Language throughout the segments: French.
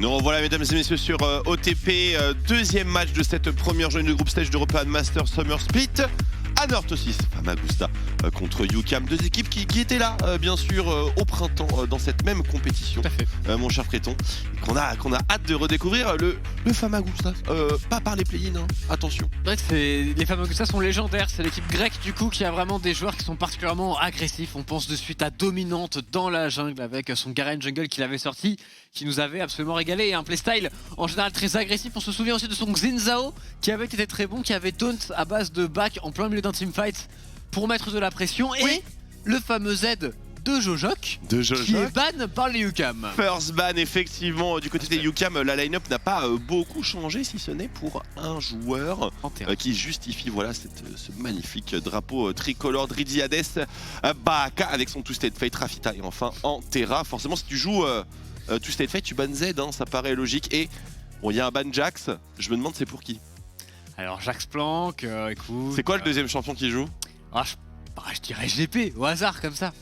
Nous revoilà mesdames et messieurs sur OTP, deuxième match de cette première journée de groupe stage d'European Masters Summer Split. Anorthosis, 6, Famagusta contre UCAM, deux équipes qui étaient là bien sûr au printemps dans cette même compétition, mon cher Créton, qu'on a hâte de redécouvrir le Famagusta, pas par les play-in, hein. Attention. Les Famagusta sont légendaires, c'est l'équipe grecque du coup qui a vraiment des joueurs qui sont particulièrement agressifs. On pense de suite à Dominante dans la jungle avec son Garen Jungle qu'il avait sorti, qui nous avait absolument régalé, et un playstyle en général très agressif. On se souvient aussi de son Xin Zhao qui avait été très bon, qui avait taunt à base de back en plein milieu d'un teamfight pour mettre de la pression, et le fameux Z de Jojok qui est ban par les UCAM. First ban effectivement du côté des UCAM. La line-up n'a pas beaucoup changé, si ce n'est pour un joueur qui justifie voilà ce magnifique drapeau tricolore Driziades Baka avec son Two-State Fate, Rafita et enfin Antera. Forcément si tu joues Two-State Fate tu ban Z, hein, ça paraît logique. Et bon, il y a un ban Jax, je me demande c'est pour qui. Alors Jax Planck, écoute... C'est quoi le deuxième champion qui joue? Je dirais GP, au hasard comme ça.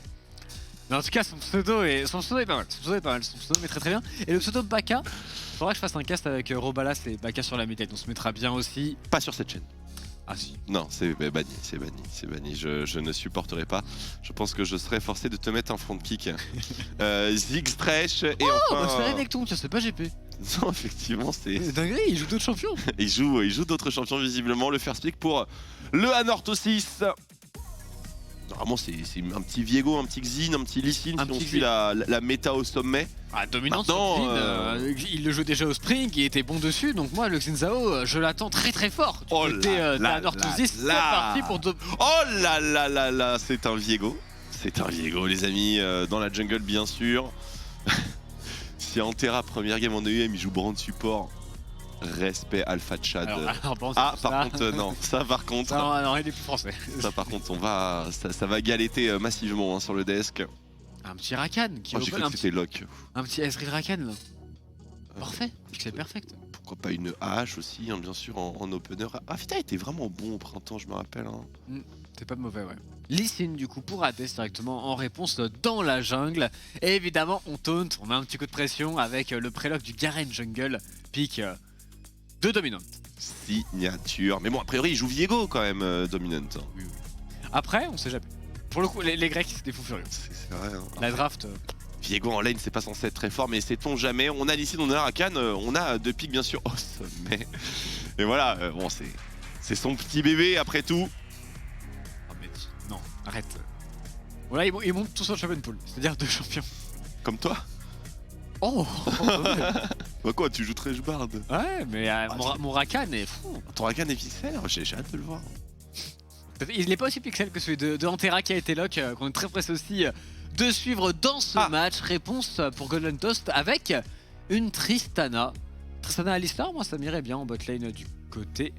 Mais en tout cas son pseudo est pas mal, son pseudo met très bien. Et le pseudo Baka, faudra que je fasse un cast avec Robalas et Baka sur la mid-lane, on se mettra bien aussi. Pas sur cette chaîne. Ah si. Non, c'est banni, je ne supporterai pas. Je pense que je serais forcé de te mettre un front kick. Zig Stretch et enfin... c'est avec ton, c'est pas GP. Non, effectivement, c'est... dinguerie, il joue d'autres champions. il joue d'autres champions visiblement. Le first pick pour le Anorthosis. Normalement, c'est un petit Viego, un petit Xin, un petit Lee Sin si on suit la méta au sommet. Dominant sur Xin, il le joue déjà au Spring, il était bon dessus, donc moi le Xin Zhao, je l'attends très très fort. Anorthosis, c'est parti pour... Oh là là là là, c'est un Viego. C'est un Viego les amis, dans la jungle bien sûr. Si Antera première game en EUM il joue Brand Support, respect Alpha Chad. Par contre non, ça par contre... Non, il est plus français. Ça par contre ça va galéter massivement hein, sur le desk. Un petit Rakan qui j'ai cru que c'était lock. Un petit Ezreal Rakan là. Parfait, c'est perfect. Pourquoi pas une hache aussi, hein, bien sûr en opener. Rafita était vraiment bon au printemps, je me rappelle. Hein. C'est pas mauvais, ouais. Lee Sin du coup pour Hades directement en réponse dans la jungle. Et évidemment on taunt, on a un petit coup de pression avec le prélogue du Garen Jungle, pick de Dominant. Signature. Mais bon, a priori il joue Viego quand même, Dominant. Oui. Après, on sait jamais. Pour le coup, les Grecs c'est des fous furieux. C'est vrai. Hein. La draft... Viego en lane c'est pas censé être très fort, mais sait-on jamais. On a ici on a Rakan, on a deux pics bien sûr au sommet. Et voilà, bon c'est son petit bébé après tout. Non, arrête. Voilà, ils montent tous en champion pool, c'est-à-dire 2 champions. Comme toi. Oh Bah quoi, tu joues très Bard. Ouais, mais mon Rakan est fou. Ton Rakan est pixel, j'ai hâte de le voir. Il n'est pas aussi pixel que celui de Antera qui a été lock, qu'on est très pressé aussi de suivre dans ce match. Réponse pour Golden Toast avec une Tristana. Tristana Alistar, moi ça m'irait bien en botlane du côté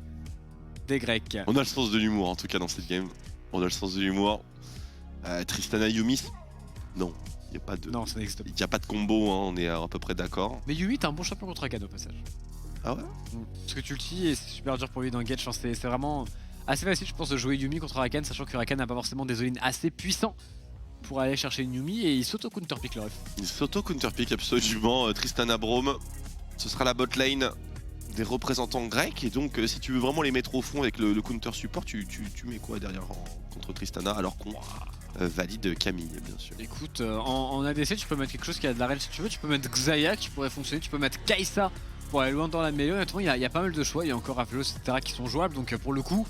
des Grecs. On a le sens de l'humour en tout cas dans cette game. On a le sens de l'humour. Tristana Yuumi, non, il n'y a pas de. Non, ça n'existe pas. Il n'y a pas de combo, hein, on est à peu près d'accord. Mais Yuumi, t'es un bon champion contre Rakan au passage. Ah ouais? Parce que tu le tues et c'est super dur pour lui d'engage. C'est vraiment assez facile, je pense, de jouer Yuumi contre Rakan, sachant que Rakan n'a pas forcément des all-in assez puissants pour aller chercher une Yuumi, et il s'auto-counterpick le ref. Il s'auto-counterpick absolument. Tristana Braum, ce sera la bot lane des représentants grecs, et donc si tu veux vraiment les mettre au fond avec le counter support, tu mets quoi derrière contre Tristana alors qu'on valide Camille bien sûr. Écoute, en ADC tu peux mettre quelque chose qui a de la rel si tu veux, tu peux mettre Xayah qui pourrait fonctionner, tu peux mettre Kai'Sa pour aller loin dans la mêlée. Honnêtement il y a pas mal de choix, il y a encore Aphelios etc qui sont jouables, donc pour le coup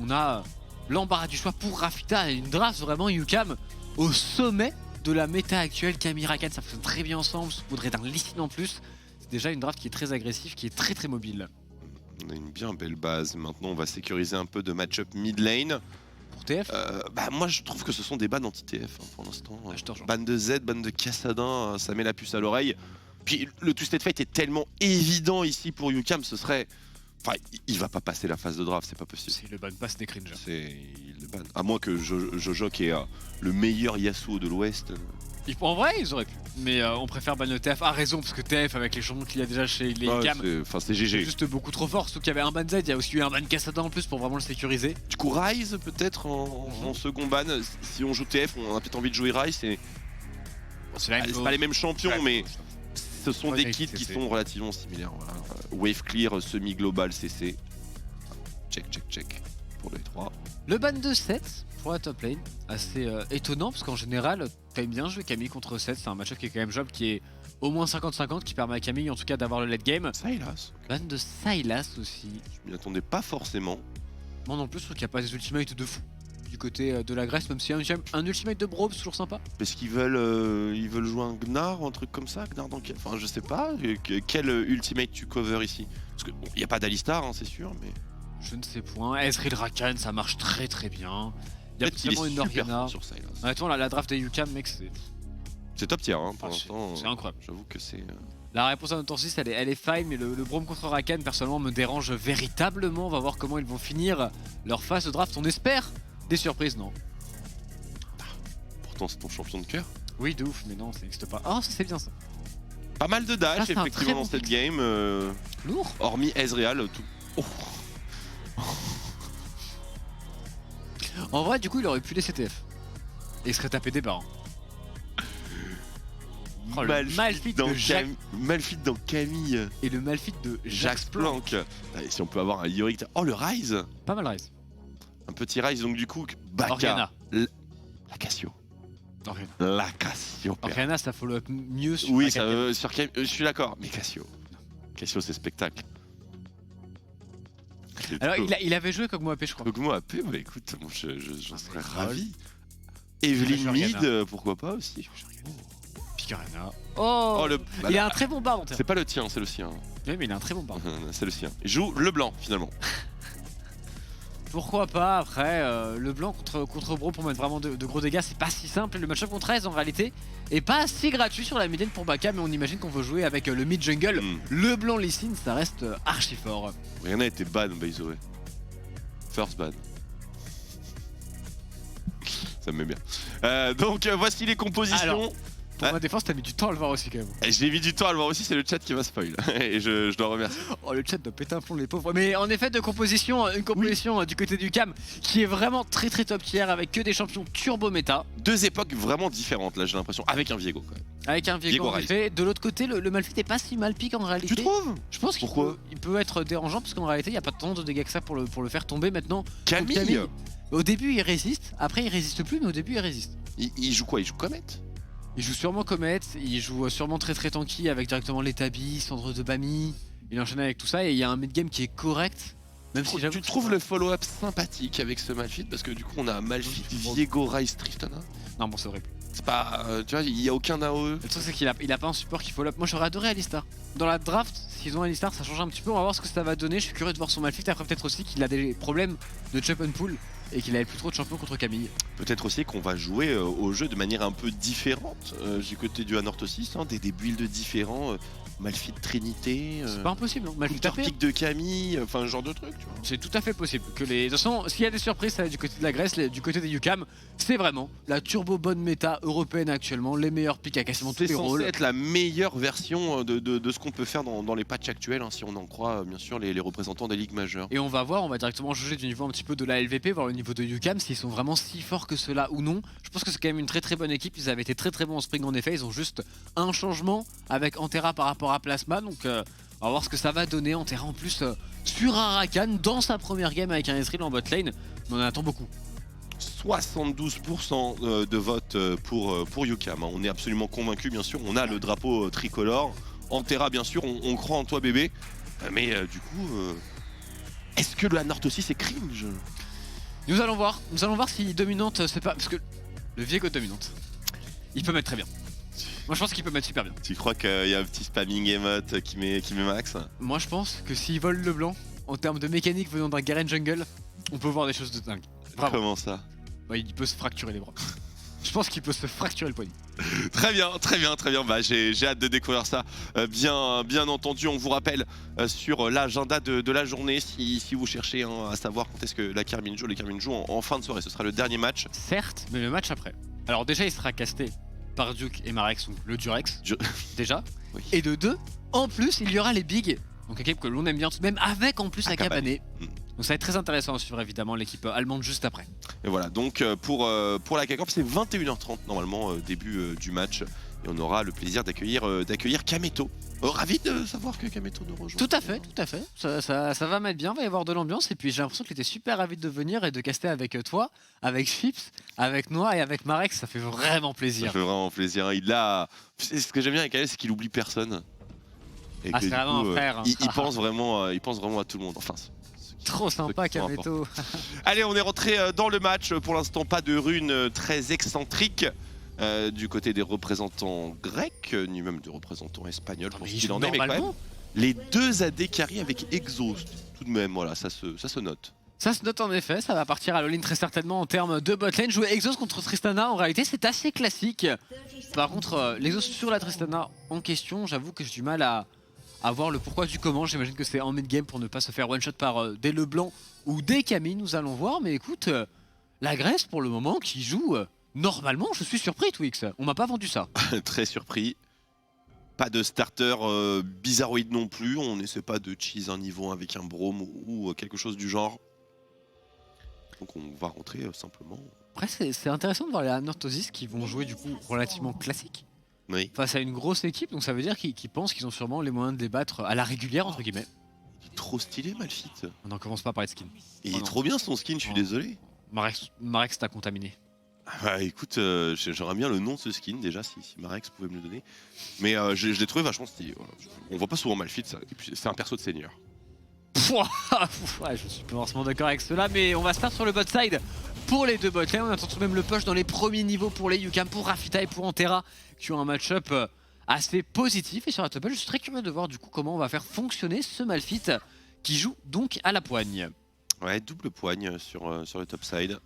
on a l'embarras du choix pour Rafita et une draft vraiment UCAM au sommet de la méta actuelle. Camille Rakan ça fonctionne très bien ensemble, il faudrait d'un Lee Sin en plus. C'est déjà une draft qui est très agressive, qui est très très mobile. On a une bien belle base, maintenant on va sécuriser un peu de match-up mid lane. Pour TF moi je trouve que ce sont des bans anti-TF hein, pour l'instant. Ban de Z, ban de Kassadin, ça met la puce à l'oreille. Puis le Two-State Fight est tellement évident ici pour UCAM, ce serait... Enfin, il va pas passer la phase de draft, c'est pas possible. C'est le ban passe des cringe. Il le ban. À moins que Jojok est le meilleur Yasuo de l'Ouest. En vrai, ils auraient pu. Mais on préfère ban le TF à raison, parce que TF, avec les champions qu'il y a déjà chez les UCAM, c'est GG. juste beaucoup trop fort. Surtout qu'il y avait un ban Z, il y a aussi eu un ban Kassadin en plus pour vraiment le sécuriser. Du coup, Ryze peut-être en second ban. Si on joue TF, on a peut-être envie de jouer Ryze. C'est pas les mêmes champions, mais ce sont des kits qui sont relativement similaires. Voilà. Wave clear, semi-global, CC. Check pour le 3. Le ban de 7 pour la top lane, assez étonnant parce qu'en général, t'aimes bien jouer Camille contre 7, c'est un match-up qui est quand même jouable, qui est au moins 50-50, qui permet à Camille en tout cas d'avoir le late game. Sylas. Ban de Sylas aussi. Je m'y attendais pas forcément. Moi non plus, je trouve qu'il n'y a pas des ultimates de fou du côté de la Grèce, même si un ultimate de Braum c'est toujours sympa. Parce qu'ils veulent jouer un Gnar ou un truc comme ça, Gnar dans quel... Enfin je sais pas, quel ultimate tu cover ici? Parce que bon, y a pas d'Alistar hein, c'est sûr, mais... Je ne sais point, Ezreal Rakan ça marche très bien. Il y a potentiellement une Orianna. sur Sylas. Honnêtement la draft des UCAM mec c'est top tier hein, pour l'instant. C'est incroyable. J'avoue que c'est... La réponse à notre 6 elle est fine, mais le Braum contre Rakan personnellement me dérange véritablement. On va voir comment ils vont finir leur phase de draft, on espère des surprises, non? Pourtant c'est ton champion de cœur. Oui de ouf, mais non ça n'existe pas. Oh ça c'est bien ça. Pas mal de dash ça, effectivement dans cette game. Lourd. Hormis Ezreal, tout... Oh. En vrai du coup il aurait pu les CTF. Et il serait tapé des barres. Oh, Malphite dans Camille. Et le Malphite de Jax Planck. Allez, si on peut avoir un Yorick. Oh le Rise. Pas mal Rise. Un petit Rise donc du coup Baka. Orianna. La Cassio. Orianna. La Cassio. Orianna ça follow up mieux sur oui, ça, sur je suis d'accord. Mais Cassio. Cassio c'est spectacle. Alors il avait joué Kog'Maw AP je crois. Kog'Maw AP, bah écoute, j'en serais ravi. Evelyn Mid, pourquoi pas aussi. Picarena. Oh, il a un très bon bar en terre. C'est pas le tien, c'est le sien. Oui mais il a un très bon bar. C'est le sien. Il joue le blanc finalement. Pourquoi pas après le blanc contre Braum pour mettre vraiment de gros dégâts, c'est pas si simple. Le match-up contre 13 en réalité est pas si gratuit sur la mid lane pour Baka, mais on imagine qu'on veut jouer avec le mid jungle. Le blanc Lee Sin, ça reste archi fort. Rien n'a été ban by the way. First ban. Ça me met bien. Donc voici les compositions. Alors, pour ma défense, t'as mis du temps à le voir aussi quand même. J'ai mis du temps à le voir aussi, c'est le chat qui m'a spoil. Et je dois remercier. Oh le chat doit péter un plomb les pauvres. Mais en effet de composition, une composition du côté du cam qui est vraiment très top tier avec que des champions turbo méta. Deux époques vraiment différentes là j'ai l'impression, avec un Viego quand même. Avec un Viego en effet. De l'autre côté le Malphite est pas si mal pique en réalité. Tu trouves? Je pense qu'il peut être dérangeant parce qu'en réalité il n'y a pas tant de dégâts que ça pour le faire tomber maintenant. Camille. Au début il résiste, après il résiste plus mais au début il résiste. Il joue quoi? Il joue Comet? Il joue sûrement Comet, il joue sûrement très tanky avec directement les Tabi, Cendre de Bami, il enchaîne avec tout ça et il y a un mid-game qui est correct. Même si tu trouves le follow-up sympathique avec ce Malphite parce que du coup on a Malphite, Viego, Rise, Tristana. Non bon c'est horrible. C'est pas... tu vois, il n'y a aucun AOE. Le truc c'est qu'il a pas un support qui follow-up. Moi j'aurais adoré Alistar. Dans la draft, s'ils ont Alistar ça change un petit peu, on va voir ce que ça va donner. Je suis curieux de voir son Malphite, après peut-être aussi qu'il a des problèmes de chop and pull et qu'il avait plus trop de champions contre Camille. Peut-être aussi qu'on va jouer au jeu de manière un peu différente du côté du Anorthosis, hein, des builds différents, Malphite Trinité, c'est pas impossible, Malphite pic de Camille, enfin ce genre de truc tu vois. C'est tout à fait possible que les... De toute façon, s'il y a des surprises, ça va du côté de la Grèce, du côté des UCAM, c'est vraiment la turbo bonne méta européenne actuellement, les meilleurs pics à quasiment tous les rôles. C'est censé être la meilleure version de ce qu'on peut faire dans les patchs actuels, hein, si on en croit bien sûr les représentants des ligues majeures. Et on va voir, on va directement juger du niveau un petit peu de la LVP, voir le niveau de UCAM, s'ils sont vraiment si forts que cela ou non. Je pense que c'est quand même une très bonne équipe, ils avaient été très bons en spring en effet, ils ont juste un changement avec Antera par rapport à Plasma, donc on va voir ce que ça va donner. Antera en plus sur un Rakan dans sa première game avec un Ezreal en bot lane, mais on en attend beaucoup. 72% de vote pour UCAM, on est absolument convaincu bien sûr, on a le drapeau tricolore. Antera bien sûr, on croit en toi bébé, mais du coup, est-ce que le Anorthosis c'est cringe? Nous allons voir si dominante c'est pas... Parce que le Viego dominante, il peut mettre très bien. Moi je pense qu'il peut mettre super bien. Tu crois qu'il y a un petit spamming emote qui met max? Moi je pense que s'il vole le blanc, en termes de mécanique venant d'un Garen jungle, on peut voir des choses de dingue. Bravo. Comment ça? Ouais, il peut se fracturer les bras. Je pense qu'il peut se fracturer le poignet. Très bien. Bah, j'ai hâte de découvrir ça. Bien entendu, on vous rappelle sur l'agenda de la journée si vous cherchez à savoir quand est-ce que la Karmine joue. Les Karmine jouent en fin de soirée. Ce sera le dernier match. Certes, mais le match après. Alors déjà, il sera casté par Duke et Marex, donc le Durex. Déjà. Oui. Et de deux, en plus, il y aura les Bigs. Donc équipe que l'on aime bien tout de même, avec en plus Akabané. Donc ça va être très intéressant à suivre évidemment l'équipe allemande juste après. Et voilà, donc pour la K-Corp c'est 21h30 normalement, début du match. Et on aura le plaisir d'accueillir Kameto. Ravi de savoir que Kameto nous rejoint. Tout à fait, tout à fait. Ça va mettre bien, il va y avoir de l'ambiance. Et puis j'ai l'impression qu'il était super ravi de venir et de caster avec toi, avec Chips, avec Noah et avec Marek. Ça fait vraiment plaisir. Ça fait vraiment plaisir. Ce que j'aime bien avec Alex, c'est qu'il oublie personne. Et c'est vraiment un frère. Il pense vraiment à tout le monde. Enfin, trop sympa Kameto. Allez, on est rentré dans le match. Pour l'instant, pas de rune très excentrique. Du côté des représentants grecs, ni même des représentants espagnols pour ce qu'il en est, mais quand même, les deux AD carry avec Exhaust, tout de même, voilà, ça se note. Ça se note en effet, ça va partir à l'all-in très certainement en termes de botlane. Jouer Exhaust contre Tristana, en réalité, c'est assez classique. Par contre, l'Exhaust sur la Tristana en question, j'avoue que j'ai du mal à voir le pourquoi du comment. J'imagine que c'est en mid-game pour ne pas se faire one-shot par des Leblanc ou des Camille, nous allons voir. Mais écoute, la Grèce, pour le moment, qui joue... Normalement, je suis surpris, Twix. On m'a pas vendu ça. Très surpris. Pas de starter bizarroïde non plus. On n'essaie pas de cheese un niveau avec un Braum ou quelque chose du genre. Donc on va rentrer simplement. Après, c'est intéressant de voir les Anorthosis qui vont jouer du coup relativement classique. Oui. Face à une grosse équipe. Donc ça veut dire qu'ils pensent qu'ils ont sûrement les moyens de les battre à la régulière, entre guillemets. Il est trop stylé, Malphite. On n'en commence pas par les skins. Il est trop bien son skin, je suis désolé. Marek t'a contaminé. Bah écoute, j'aimerais bien le nom de ce skin déjà, si Marex pouvait me le donner. Mais je l'ai trouvé vachement stylé. Voilà. On voit pas souvent Malphite, ça. Et puis c'est un perso de seigneur. Ouais, je suis pas forcément d'accord avec cela, mais on va start sur le bot side pour les deux botlane. On attend tout de même le push dans les premiers niveaux pour les UCAM, pour Rafita et pour Antera, qui ont un match-up assez positif. Et sur la top lane, je suis très curieux de voir du coup comment on va faire fonctionner ce Malphite qui joue donc à la poigne. Ouais, double poigne sur le top side.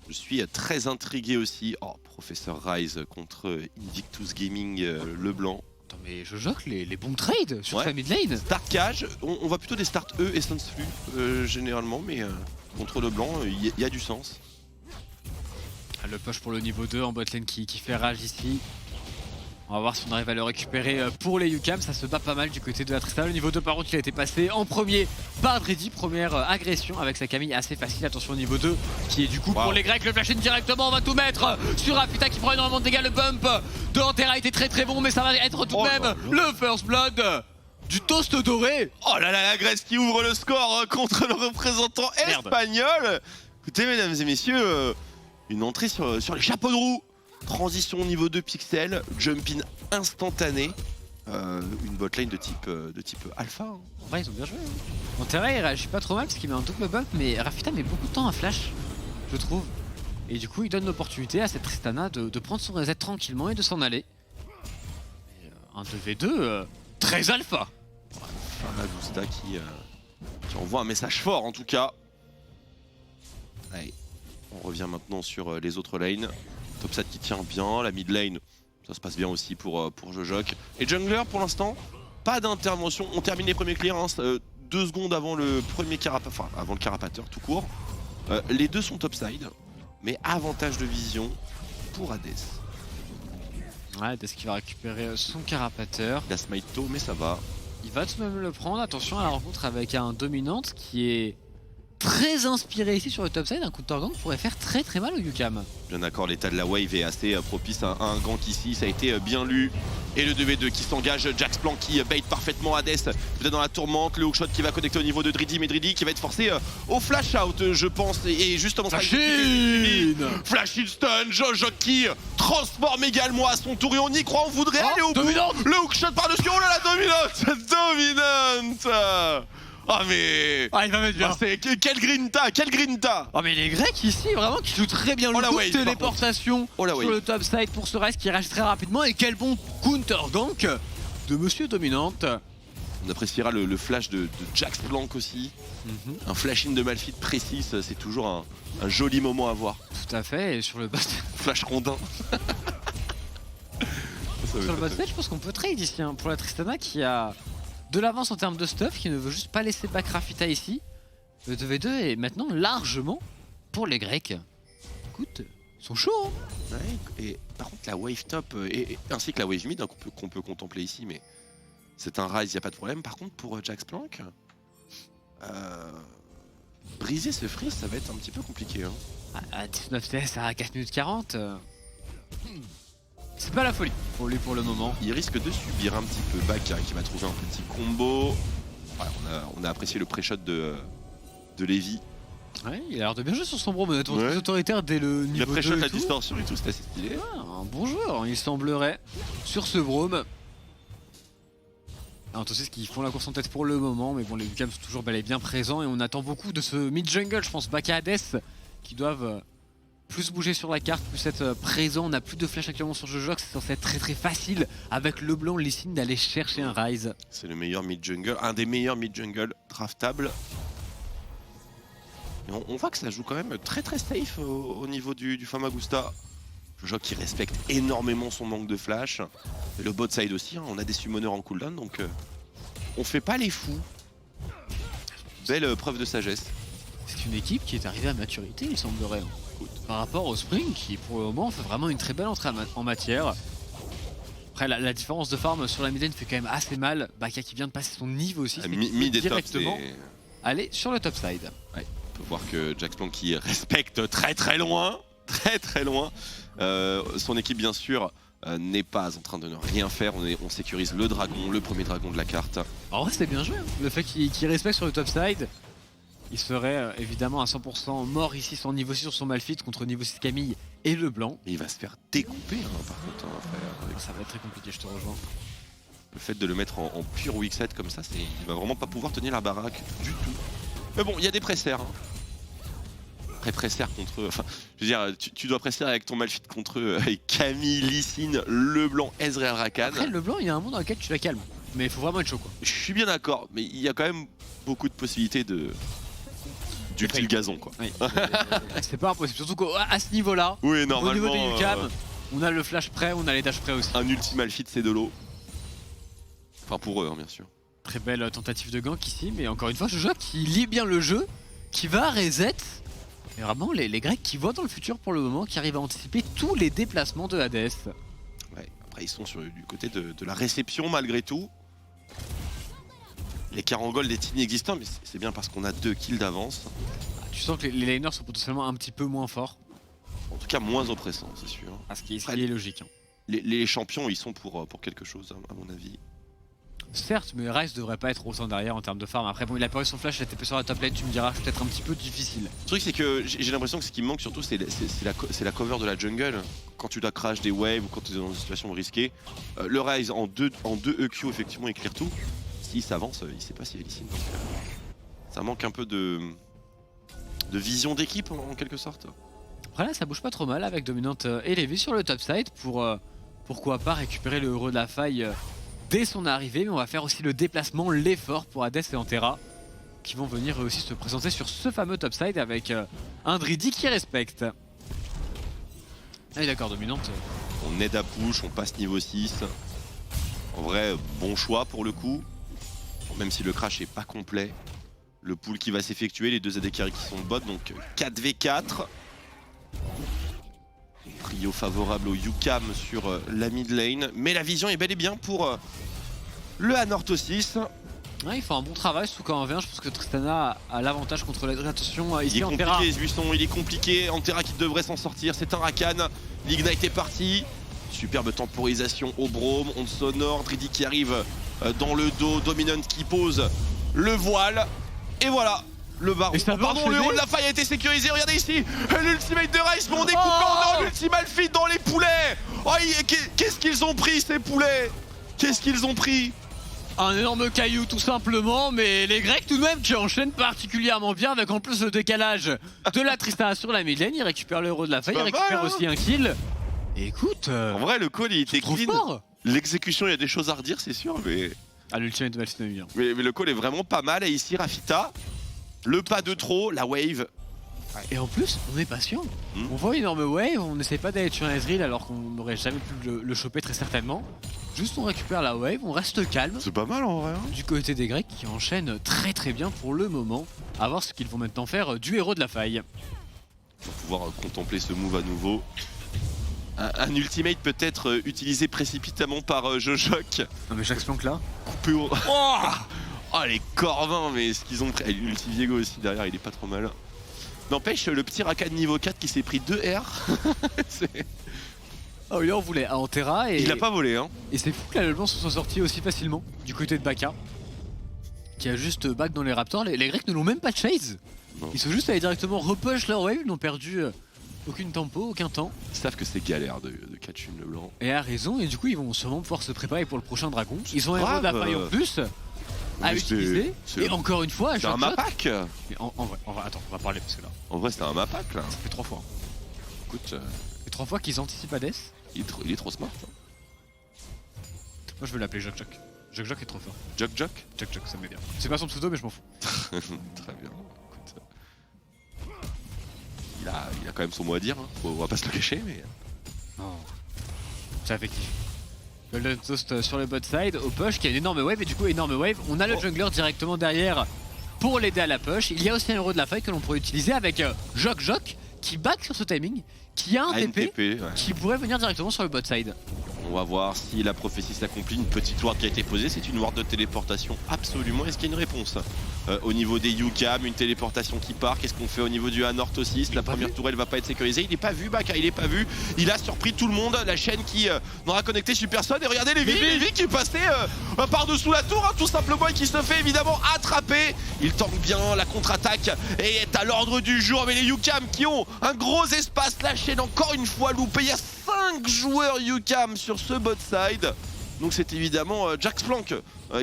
Je suis très intrigué aussi. Oh, Professeur Rise contre Invictus Gaming Leblanc. Attends, mais je joue les bons trades sur sa mid lane. Start cage, on va plutôt des start E et Sans Flux généralement, mais contre Leblanc, il y a du sens. Le push pour le niveau 2 en bot lane qui fait rage ici. On va voir si on arrive à le récupérer pour les UCAM. Ça se bat pas mal du côté de la Tristana. Le niveau 2 par contre il a été passé en premier par Dreddy. Première agression avec sa Camille assez facile. Attention au niveau 2 qui est du coup pour les Grecs. Le flash in directement, on va tout mettre sur Rafita qui prend énormément de dégâts. Le bump de Antera a été très bon, mais ça va être tout de même le first blood du toast doré. Oh là là, la Grèce qui ouvre le score contre le représentant espagnol. Écoutez mesdames et messieurs, une entrée sur les chapeaux de roue. Transition niveau 2 pixels, jump in instantané, une botlane de type alpha. Hein. En vrai ils ont bien joué. Antera il réagit pas trop mal parce qu'il met un double bump, mais Rafita met beaucoup de temps à flash, je trouve. Et du coup il donne l'opportunité à cette Tristana de prendre son reset tranquillement et de s'en aller. Et, un 2v2 très alpha. Magusta qui envoie un message fort en tout cas. Allez, on revient maintenant sur les autres lanes. Topside qui tient bien, la mid lane, ça se passe bien aussi pour Jojok. Et jungler pour l'instant, pas d'intervention. On termine les premiers clears, hein, 2 secondes avant le premier avant le carapateur tout court. Les deux sont topside, mais avantage de vision pour Hades. Ouais, Hades qui va récupérer son carapateur. Il a smite tôt, mais ça va. Il va tout de même le prendre. Attention à la rencontre avec un dominante qui est très inspiré ici sur le topside. Un counter gank pourrait faire très mal au UCAM. Bien d'accord, l'état de la wave est assez propice à un gank ici, ça a été bien lu. Et le 2v2 qui s'engage, Jaxplank qui bait parfaitement Hades, peut-être dans la tourmente, le hookshot qui va connecter au niveau de Dreddy, mais Dreddy qui va être forcé au flash out je pense, et justement flash in stun, Jojok qui transforme également à son tour et on y croit, on voudrait aller au bout. Le hookshot par-dessus, oh là la dominante. Ah mais... Ah il va mettre bien. Quel grinta. Oh mais les Grecs ici vraiment qui jouent très bien le coup de téléportation sur le top side pour ce reste qui réagit très rapidement. Et quel bon counter gank de Monsieur Dominante. On appréciera le flash de Jaxplank aussi. Un flash in de Malphite précis, c'est toujours un joli moment à voir. Tout à fait, et sur le bot... Flash rondin. Sur le bot side je pense qu'on peut trade ici hein, pour la Tristana qui a de l'avance en termes de stuff, qui ne veut juste pas laisser back Rafita ici. Le 2v2 est maintenant largement pour les Grecs. Écoute, ils sont chauds hein. Ouais, et par contre la wave top, ainsi que la wave mid hein, qu'on peut contempler ici, mais c'est un rise, il n'y a pas de problème. Par contre pour Jaxplank, briser ce freeze ça va être un petit peu compliqué. Hein. À 19 CS à 4 minutes 40. C'est pas la folie pour lui pour le moment. Il risque de subir un petit peu. Baka qui va trouver un petit combo. Ouais, on a apprécié le pré-shot de Lévi. Ouais, il a l'air de bien jouer sur son Brome, honnêtement, très autoritaire dès le niveau 2. Il a pré-shot la distorsion et tout, c'était assez stylé. Ouais, un bon joueur, il semblerait, sur ce Brome. Alors, tu sais ce qu'ils font la course en tête pour le moment, mais bon, les UCAM sont toujours bel et bien présents et on attend beaucoup de ce mid-jungle, je pense, Baka Hades, qui doivent plus bouger sur la carte, plus être présents. On n'a plus de flash actuellement sur Jojo, c'est censé être très facile avec LeBlanc, Lee Sin d'aller chercher un Ryze. C'est le meilleur mid-jungle, un des meilleurs mid-jungle draftables. Et on voit que ça joue quand même très safe au niveau du Famagusta. Jojo qui respecte énormément son manque de flash. Et le bot side aussi, hein, on a des summoners en cooldown, donc on fait pas les fous. Belle preuve de sagesse. C'est une équipe qui est arrivée à maturité, il semblerait. Par rapport au Spring, qui pour le moment fait vraiment une très belle entrée en matière. Après, la différence de farm sur la mid lane fait quand même assez mal. Baka qui vient de passer son niveau aussi, directement aller sur le top side. Ouais, on peut voir que Jaxplon qui respecte très loin. Très loin. Son équipe bien sûr n'est pas en train de ne rien faire. On sécurise le dragon, le premier dragon de la carte. En vrai c'était bien joué, hein. Le fait qu'il respecte sur le top side. Il serait évidemment à 100% mort ici sur niveau 6 sur son Malphite contre niveau 6 Camille et LeBlanc. Et il va se faire découper hein, par contre. Hein, ça va être très compliqué, je te rejoins. Le fait de le mettre en pure weak set comme ça, il va vraiment pas pouvoir tenir la baraque du tout. Mais bon, il y a des pressers. Hein. Après presser contre eux, enfin, je veux dire, tu dois presser avec ton Malphite contre eux, avec Camille, Lee Sin, LeBlanc, Ezreal, Rakan. Après LeBlanc, il y a un monde dans lequel tu la calmes. Mais il faut vraiment être chaud quoi. Je suis bien d'accord, mais il y a quand même beaucoup de possibilités d'ulti le gazon quoi. Oui. C'est pas impossible, surtout qu'à ce niveau-là, oui, normalement, au niveau des UCAM, on a le flash prêt, on a les dash prêts aussi. Un ulti Malphite c'est de l'eau. Enfin pour eux hein, bien sûr. Très belle tentative de gank ici, mais encore une fois ce jeu qui lit bien le jeu, qui va reset. Et vraiment les Grecs qui voient dans le futur pour le moment, qui arrivent à anticiper tous les déplacements de Hades. Ouais, après ils sont du côté de la réception malgré tout. Les carangoles est inexistant, mais c'est bien parce qu'on a 2 kills d'avance. Tu sens que les laners sont potentiellement un petit peu moins forts. En tout cas moins oppressants, c'est sûr. Ce qui est logique. Hein. Les champions, ils sont pour quelque chose, à mon avis. Certes, mais Ryze devrait pas trop en derrière en termes de farm. Après, bon, il a perdu son flash, il a TP sur la top lane, tu me diras, peut-être un petit peu difficile. Le truc, c'est que j'ai l'impression que ce qui me manque surtout, c'est la cover de la jungle. Quand tu dois crash des waves ou quand tu es dans une situation risquée. Le Ryze en 2 EQ, effectivement, il clear tout. S'il s'avance, il sait pas s'il y a Lee Sin. Donc, ça manque un peu de vision d'équipe en quelque sorte. Après là, ça bouge pas trop mal avec Dominante et Lévi sur le top side pour pourquoi pas récupérer le héros de la faille dès son arrivée. Mais on va faire aussi le déplacement, l'effort pour Hades et Antera qui vont venir eux aussi se présenter sur ce fameux top side avec un Dridi qui respecte. Allez d'accord, Dominante. On aide à push, on passe niveau 6. En vrai, bon choix pour le coup. Même si le crash est pas complet. Le pool qui va s'effectuer, les 2 AD carry qui sont bot, donc 4v4. Trio favorable au UCAM sur la mid lane. Mais la vision est bel et bien pour le Anortho 6. Ouais, il fait un bon travail, surtout qu'en 1v1, je pense que Tristana a l'avantage contre la attention ici en Antera. Il est compliqué, Antera qui devrait s'en sortir, c'est un Rakan. L'Ignite est parti. Superbe temporisation au Brome, onde sonore, Dridi qui arrive dans le dos, Dominant qui pose le voile. Et voilà, le baron. Pardon, le haut de la faille a été sécurisé, regardez ici. L'ultimate de Ryze, mais on découpe en l'ultimate feed dans les poulets. Oh, qu'est-ce qu'ils ont pris ces poulets? Qu'est-ce qu'ils ont pris? Un énorme caillou tout simplement, mais les Grecs tout de même qui enchaînent particulièrement bien avec en plus le décalage de la Tristana sur la mid lane. Il récupère le héros de la faille, il récupère aussi un kill. Et écoute, en vrai le call il était clean. L'exécution il y a des choses à redire c'est sûr, mais... Ah, l'ultimate de Malphite bien. Mais le call est vraiment pas mal. Et ici Rafita, le pas de trop, la wave. Et en plus on est patient. On voit une énorme wave, on n'essaie pas d'aller tuer un Ezreal alors qu'on n'aurait jamais pu le choper très certainement. Juste on récupère la wave, on reste calme. C'est pas mal en vrai. Du côté des Grecs qui enchaînent très bien pour le moment. À voir ce qu'ils vont maintenant faire du héros de la faille. On va pouvoir contempler ce move à nouveau. Un ultimate peut-être utilisé précipitamment par Jojoc. Non mais Jax Plank là. Coupé au... Oh les Corvins, mais ce qu'ils ont pris. L'ulti Viego aussi derrière, il est pas trop mal. N'empêche, le petit Rakan niveau 4 qui s'est pris 2 R. Oh, lui on voulait à Antera et... Il a pas volé hein. Et c'est fou que la Leblanc se soit sortis aussi facilement du côté de Baka. Qui a juste back dans les Raptors. Les Grecs ne l'ont même pas chase. Non. Ils sont juste allés directement repush leur wave, ils n'ont perdu aucune tempo, aucun temps. Ils savent que c'est galère de catch une Leblanc. Et a raison, et du coup ils vont sûrement pouvoir se préparer pour le prochain dragon. Ils ont un héros de la faille en plus à utiliser. Et encore une fois, c'est un mapak. En vrai, attends, on va parler parce que là. En vrai, c'est un mapak là. Ça fait 3 fois. Écoute. Ça fait 3 fois qu'ils anticipent Hades. Il est trop smart. Hein. Moi je veux l'appeler Jock Jock. Jock Jock est trop fort. Jock Jock. Jock Jock, ça me met bien. C'est pas son pseudo, mais je m'en fous. Très bien. Écoute. Il a quand même son mot à dire. Hein. On va pas se le cacher, mais. Non. C'est affectif. Golden Toast sur le bot side, au push qui a une énorme wave, et du coup énorme wave, on a le jungler directement derrière pour l'aider à la push. Il y a aussi un héros de la faille que l'on pourrait utiliser avec Jock Jock qui back sur ce timing, qui a un TP, ouais. qui pourrait venir directement sur le bot side. On va voir si la prophétie s'accomplit. Une petite ward qui a été posée, c'est une ward de téléportation absolument. Est-ce qu'il y a une réponse au niveau des UCAM, une téléportation qui part? Qu'est-ce qu'on fait au niveau du A-Nord aussi? La première tourelle va pas être sécurisée. Il n'est pas vu, Baka, il est pas vu. Il a surpris tout le monde. La chaîne qui n'aura connecté sur personne. Et regardez Lévi qui passait par-dessous la tour, hein, tout simplement, et qui se fait évidemment attraper. Il tank bien, la contre-attaque est à l'ordre du jour. Mais les UCAM qui ont un gros espace, la chaîne encore une fois loupée. Il y a 5 joueurs UCAM sur ce bot side. Donc c'est évidemment Jax Plank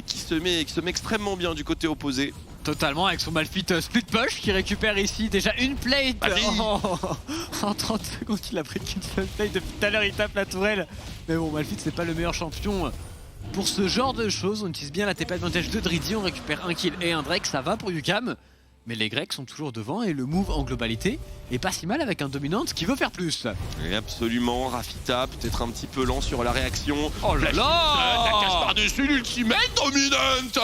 qui se met extrêmement bien du côté opposé. Totalement, avec son Malphite split push qui récupère ici déjà une plate en 30 secondes. Il a pris qu'une seule plate, depuis tout à l'heure il tape la tourelle. Mais bon, Malphite c'est pas le meilleur champion pour ce genre de choses. On utilise bien la TP advantage de Drizzy, on récupère un kill et un Drake, ça va pour UCAM. Mais les Grecs sont toujours devant et le move en globalité est pas si mal avec un dominante qui veut faire plus. Et absolument, Rafita peut-être un petit peu lent sur la réaction. Oh là là, la cache par-dessus l'ultimate dominante,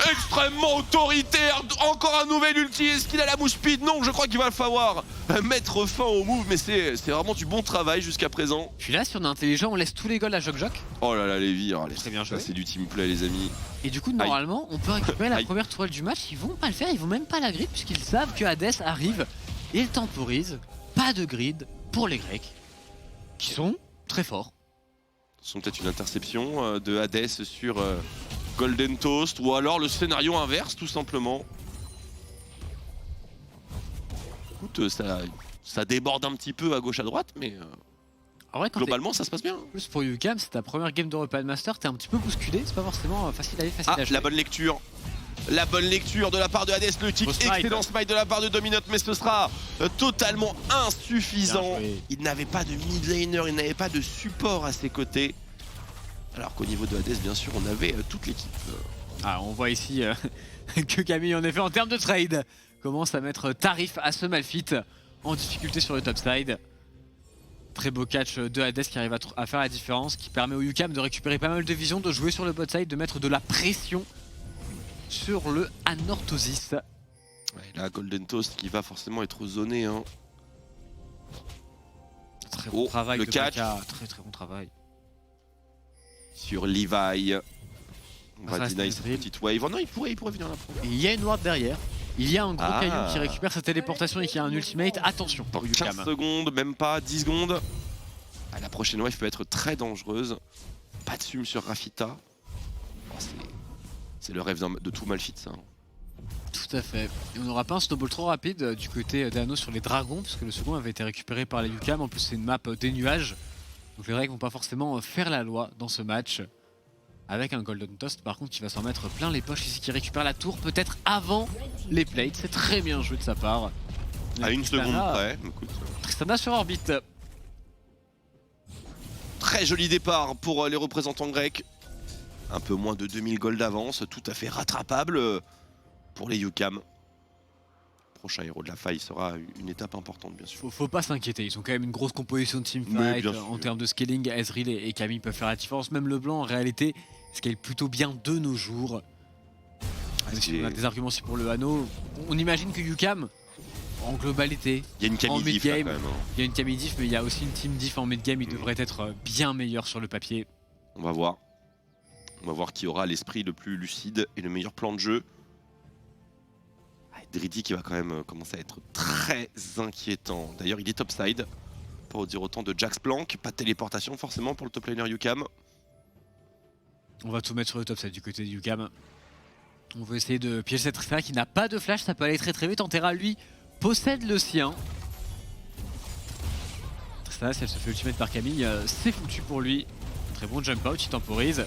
extrêmement autoritaire. Encore un nouvel ulti. Est-ce qu'il a la mouche speed? Non, je crois qu'il va le falloir mettre fin au move, mais c'est vraiment du bon travail jusqu'à présent. Puis là, si on est intelligent, on laisse tous les golds à Jock Jock. Oh là là, Lévi, très bien joué. C'est du teamplay les amis. Et du coup, normalement, on peut récupérer la première tourelle du match. Ils vont pas le faire, ils vont même pas la grid puisqu'ils savent que Hades arrive. Ils temporisent, pas de grid pour les Grecs, qui sont très forts. Ce sont peut-être une interception de Hades sur Golden Toast, ou alors le scénario inverse tout simplement. Écoute, ça déborde un petit peu à gauche à droite, mais globalement ça se passe bien. En plus pour UCAM, c'est ta première game d'European Master, t'es un petit peu bousculé, c'est pas forcément facile à aller, facile à jouer. La bonne lecture. La bonne lecture de la part de Hades, le kick, excellent smite de la part de Dominant, mais ce sera totalement insuffisant. Il n'avait pas de mid laner, il n'avait pas de support à ses côtés. Alors qu'au niveau de Hades, bien sûr, on avait toute l'équipe. Ah, on voit ici que Camille, en effet, en termes de trade, commence à mettre tarif à ce Malphite en difficulté sur le top side. Très beau catch de Hades qui arrive à faire la différence, qui permet au UCAM de récupérer pas mal de vision, de jouer sur le bot side, de mettre de la pression sur le Anorthosis. Ouais, là, Golden Toast qui va forcément être zoné. Hein. Très bon travail le de catch. Baka. Très bon travail. Sur Levi. On va deny cette Ezreal. petite wave. Oh non, il pourrait venir là. Et il y a une ward derrière. Il y a un gros caillou qui récupère sa téléportation et qui a un ultimate. Attention pour 15 secondes, même pas 10 secondes. Ah, la prochaine wave peut être très dangereuse. Pas de sum sur Rafita. Oh, c'est le rêve de tout Malphite ça. Tout à fait. Et on n'aura pas un snowball trop rapide du côté d'Anno sur les dragons, puisque le second avait été récupéré par les UCAM. En plus c'est une map des nuages. Donc les Grecs vont pas forcément faire la loi dans ce match. Avec un Golden Toast par contre qui va s'en mettre plein les poches ici, qui récupère la tour peut-être avant les plates. C'est très bien joué de sa part. À une seconde près. Écoute. Tristana sur orbite. Très joli départ pour les représentants grecs. Un peu moins de 2000 gold d'avance, tout à fait rattrapable pour les UCAM. Prochain héros de la faille sera une étape importante bien sûr. Faut pas s'inquiéter, ils ont quand même une grosse composition de teamfight. En termes de scaling, Ezreal et Camille peuvent faire la différence. Même LeBlanc en réalité scale plutôt bien de nos jours. Si on a des arguments aussi pour le Hano, on imagine que UCAM en globalité, il y a une Camille diff là, quand même, hein. Il y a une Camille diff, mais il y a aussi une team diff en mid-game. Il devrait être bien meilleur sur le papier. On va voir. On va voir qui aura l'esprit le plus lucide et le meilleur plan de jeu. Drizzy qui va quand même commencer à être très inquiétant. D'ailleurs, il est topside. Pas dire autant de Jax Plank, pas de téléportation forcément pour le top laner UCAM. On va tout mettre sur le top side du côté de UCAM. On veut essayer de piéger cette Tristana qui n'a pas de flash, ça peut aller très très vite. Antera lui possède le sien. Tristana, si elle se fait ultimate par Camille, c'est foutu pour lui. Très bon jump out, il temporise.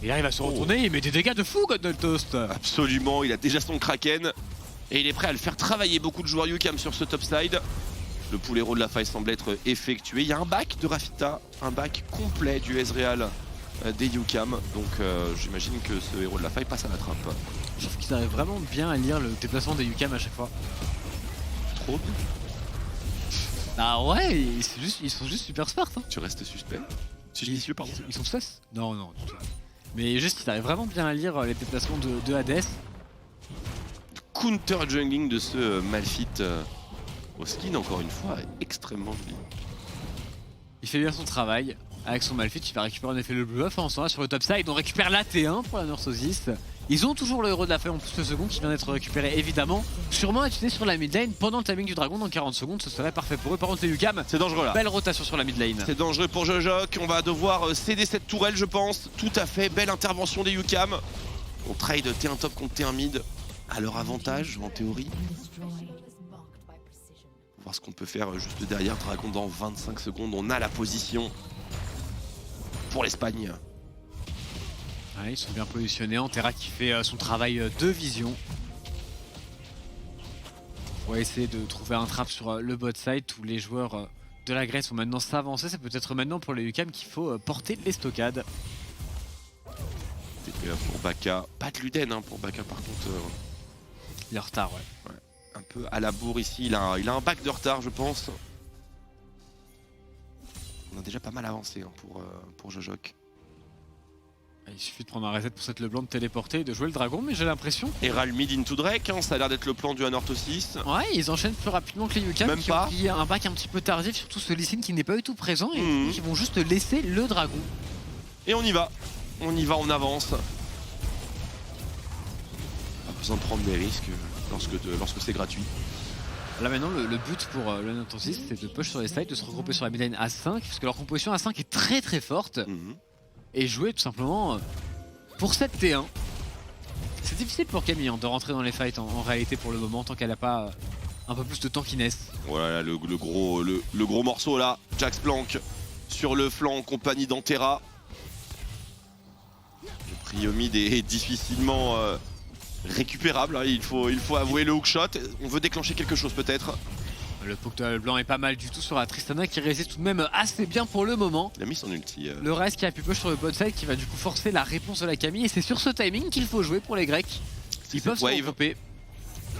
Il arrive à se retourner, il met des dégâts de fou, Golden Toast. Absolument, il a déjà son Kraken. Et il est prêt à le faire travailler beaucoup de joueurs UCAM sur ce top side. Le pool héros de la faille semble être effectué. Il y a un back de Rafita, un back complet du Ezreal des UCAM. Donc j'imagine que ce héros de la faille passe à la trappe. Je trouve qu'ils arrivent vraiment bien à lire le déplacement des UCAM à chaque fois. Trop bien. Ah ouais, ils sont juste super smart. Hein. Tu restes suspect. Suspicieux, pardon. Ils sont sus? Non, non, du tout. Mais juste, ils arrivent vraiment bien à lire les déplacements de Hades. Counter jungling de ce Malphite au skin, encore une fois, est extrêmement joli. Il fait bien son travail. Avec son Malphite, il va récupérer en effet le blue buff. En ce moment, sur le top side, on récupère la T1 pour la Northosis. Ils ont toujours le héros de la feuille en plus le second qui vient d'être récupéré évidemment. Sûrement utilisé sur la mid lane pendant le timing du dragon dans 40 secondes, ce serait parfait pour eux. Par contre, les UCAM, c'est dangereux là. Belle rotation sur la mid lane. C'est dangereux pour Jojok, on va devoir céder cette tourelle je pense. Tout à fait, belle intervention des UCAM. On trade T1 top contre T1 mid à leur avantage en théorie. On va voir ce qu'on peut faire juste derrière. Dragon dans 25 secondes, on a la position pour l'Espagne. Ouais, ils sont bien positionnés. Antera qui fait son travail de vision. On va essayer de trouver un trap sur le bot side. Tous les joueurs de la Grèce vont maintenant s'avancer. C'est peut-être maintenant pour les UCAM qu'il faut porter les stockades. TPA pour Baka. Pas de Luden hein, pour Baka par contre. Il est en retard, ouais. Un peu à la bourre ici. Il a un back de retard je pense. On a déjà pas mal avancé hein, pour Jojok. Il suffit de prendre un reset pour cette Leblanc de téléporter et de jouer le dragon, mais j'ai l'impression. Herald mid into Drake, hein, ça a l'air d'être le plan du Anortho 6. Ouais, ils enchaînent plus rapidement que les UCAM Même qui pas. ont pris un back un petit peu tardif, surtout ce Lee Sin qui n'est pas du tout présent et qui vont juste laisser le dragon. Et on y va, on avance. Pas besoin de prendre des risques lorsque c'est gratuit. Là maintenant le but pour le Anortho 6 c'est de push sur les sides, de se regrouper sur la mid lane A5 parce que leur composition A5 est très très forte. Et jouer tout simplement pour cette T1. C'est difficile pour Camille de rentrer dans les fights en réalité pour le moment tant qu'elle n'a pas un peu plus de tankiness. Voilà le gros morceau là, Jax Plank sur le flanc en compagnie d'Antera. Le prio mid est difficilement récupérable, hein. il faut avouer le hookshot. On veut déclencher quelque chose peut-être. Le poke de blanc est pas mal du tout sur la Tristana qui résiste tout de même assez bien pour le moment. Il a mis son ulti. Le reste qui a pu push sur le bot side qui va du coup forcer la réponse de la Camille et c'est sur ce timing qu'il faut jouer pour les Grecs. Ils peuvent se regrouper.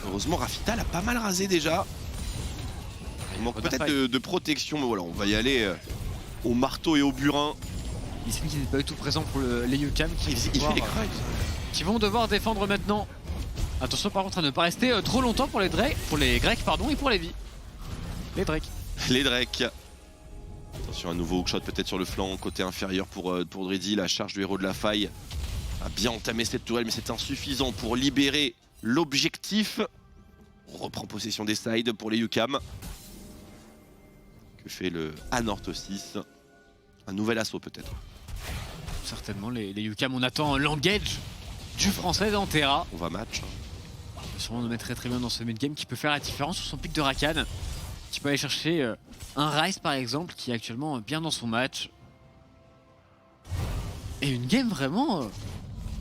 Heureusement Rafita l'a pas mal rasé déjà. Il manque peut-être de protection mais voilà on va y aller au marteau et au burin. Ici qui n'est pas du tout présent pour les UCAM qui vont devoir défendre maintenant. Attention par contre à ne pas rester trop longtemps pour les Grecs pardon, et pour les vies. Les Drake. Les Drake. Attention, un nouveau hookshot peut-être sur le flanc, côté inférieur pour Dreddy. La charge du héros de la faille a bien entamé cette tourelle, mais c'est insuffisant pour libérer l'objectif. On reprend possession des sides pour les UCAM. Que fait le Anortho 6? Un nouvel assaut peut-être. Certainement, les UCAM, on attend l'engage du français d'Antera. On va match. On va sûrement nous mettre très très bien dans ce mid-game qui peut faire la différence sur son pic de Rakan. Qui peut aller chercher un Ryze par exemple qui est actuellement bien dans son match. Et une game vraiment...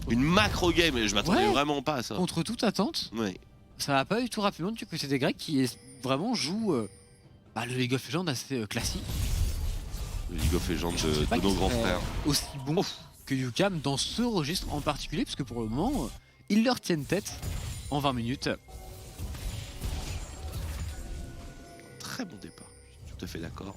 une macro game, je m'attendais vraiment pas à ça. Contre toute attente. Ouais. Ça va pas du tout rapidement du côté des Grecs qui vraiment jouent le League of Legends assez classique. Le League of Legends de nos grands frères. Aussi bon que UCAM dans ce registre en particulier puisque pour le moment ils leur tiennent tête en 20 minutes. Très bon départ, je suis tout à fait d'accord.